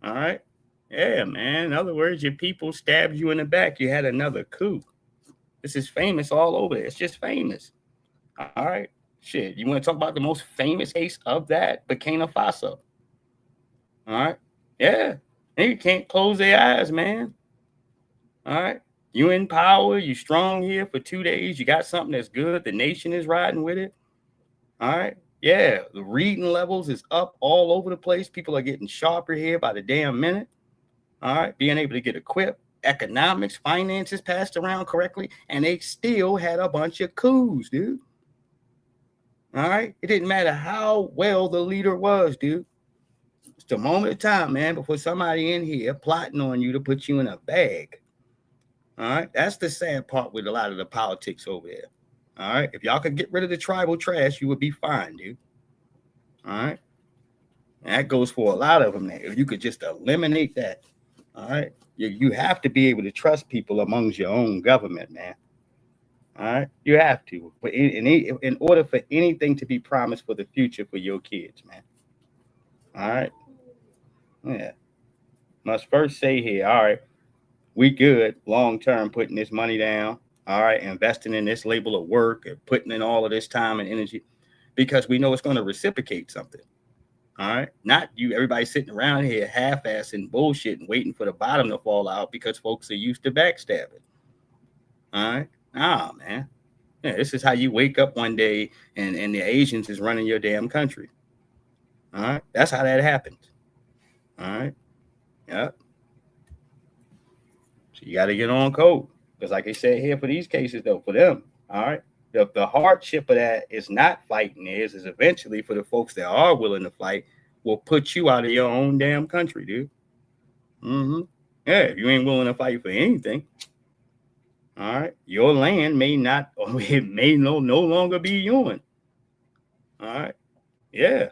All right. Yeah, man. In other words, your people stabbed you in the back. You had another coup. This is famous all over. It's just famous. All right. Shit. You want to talk about the most famous case of that? Burkina Faso. All right. Yeah. And you can't close their eyes, man. All right. You in power. You strong here for 2 days. You got something that's good. The nation is riding with it. All right. Yeah, the reading levels is up all over the place. People are getting sharper here by the damn minute. All right, being able to get equipped, economics, finances passed around correctly, and they still had a bunch of coups, dude. All right, it didn't matter how well the leader was, dude. It's the moment of time, man, before somebody in here plotting on you to put you in a bag. All right, that's the sad part with a lot of the politics over there. All right. If y'all could get rid of the tribal trash, you would be fine, dude. All right. And that goes for a lot of them now. If you could just eliminate that. All right. You have to be able to trust people amongst your own government, man. All right. You have to. But in order for anything to be promised for the future for your kids, man. All right. Yeah. Must first say here, all right, we good long term putting this money down. All right, investing in this label of work and putting in all of this time and energy because we know it's going to reciprocate something. All right, not you, everybody sitting around here half-assing bullshit and waiting for the bottom to fall out because folks are used to backstabbing. All right, nah, man. Yeah, this is how you wake up one day and the Asians is running your damn country. All right, that's how that happens. All right, yep. So you got to get on code. Because like I said here for these cases, though, for them, all right, the hardship of that is not fighting is eventually for the folks that are willing to fight will put you out of your own damn country, dude. Mm-hmm. Yeah, if you ain't willing to fight for anything, all right, your land may not, or it may no longer be yours. All right, yeah.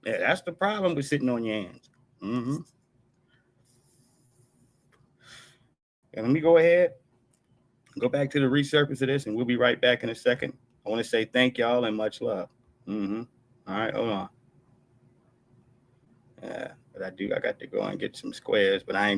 Yeah, that's the problem with sitting on your hands. Mm-hmm. And let me go ahead. Go back to the resurface of this, and we'll be right back in a second. I want to say thank y'all and much love. Mm-hmm. All right, hold on. Yeah, but I got to go and get some squares, but I ain't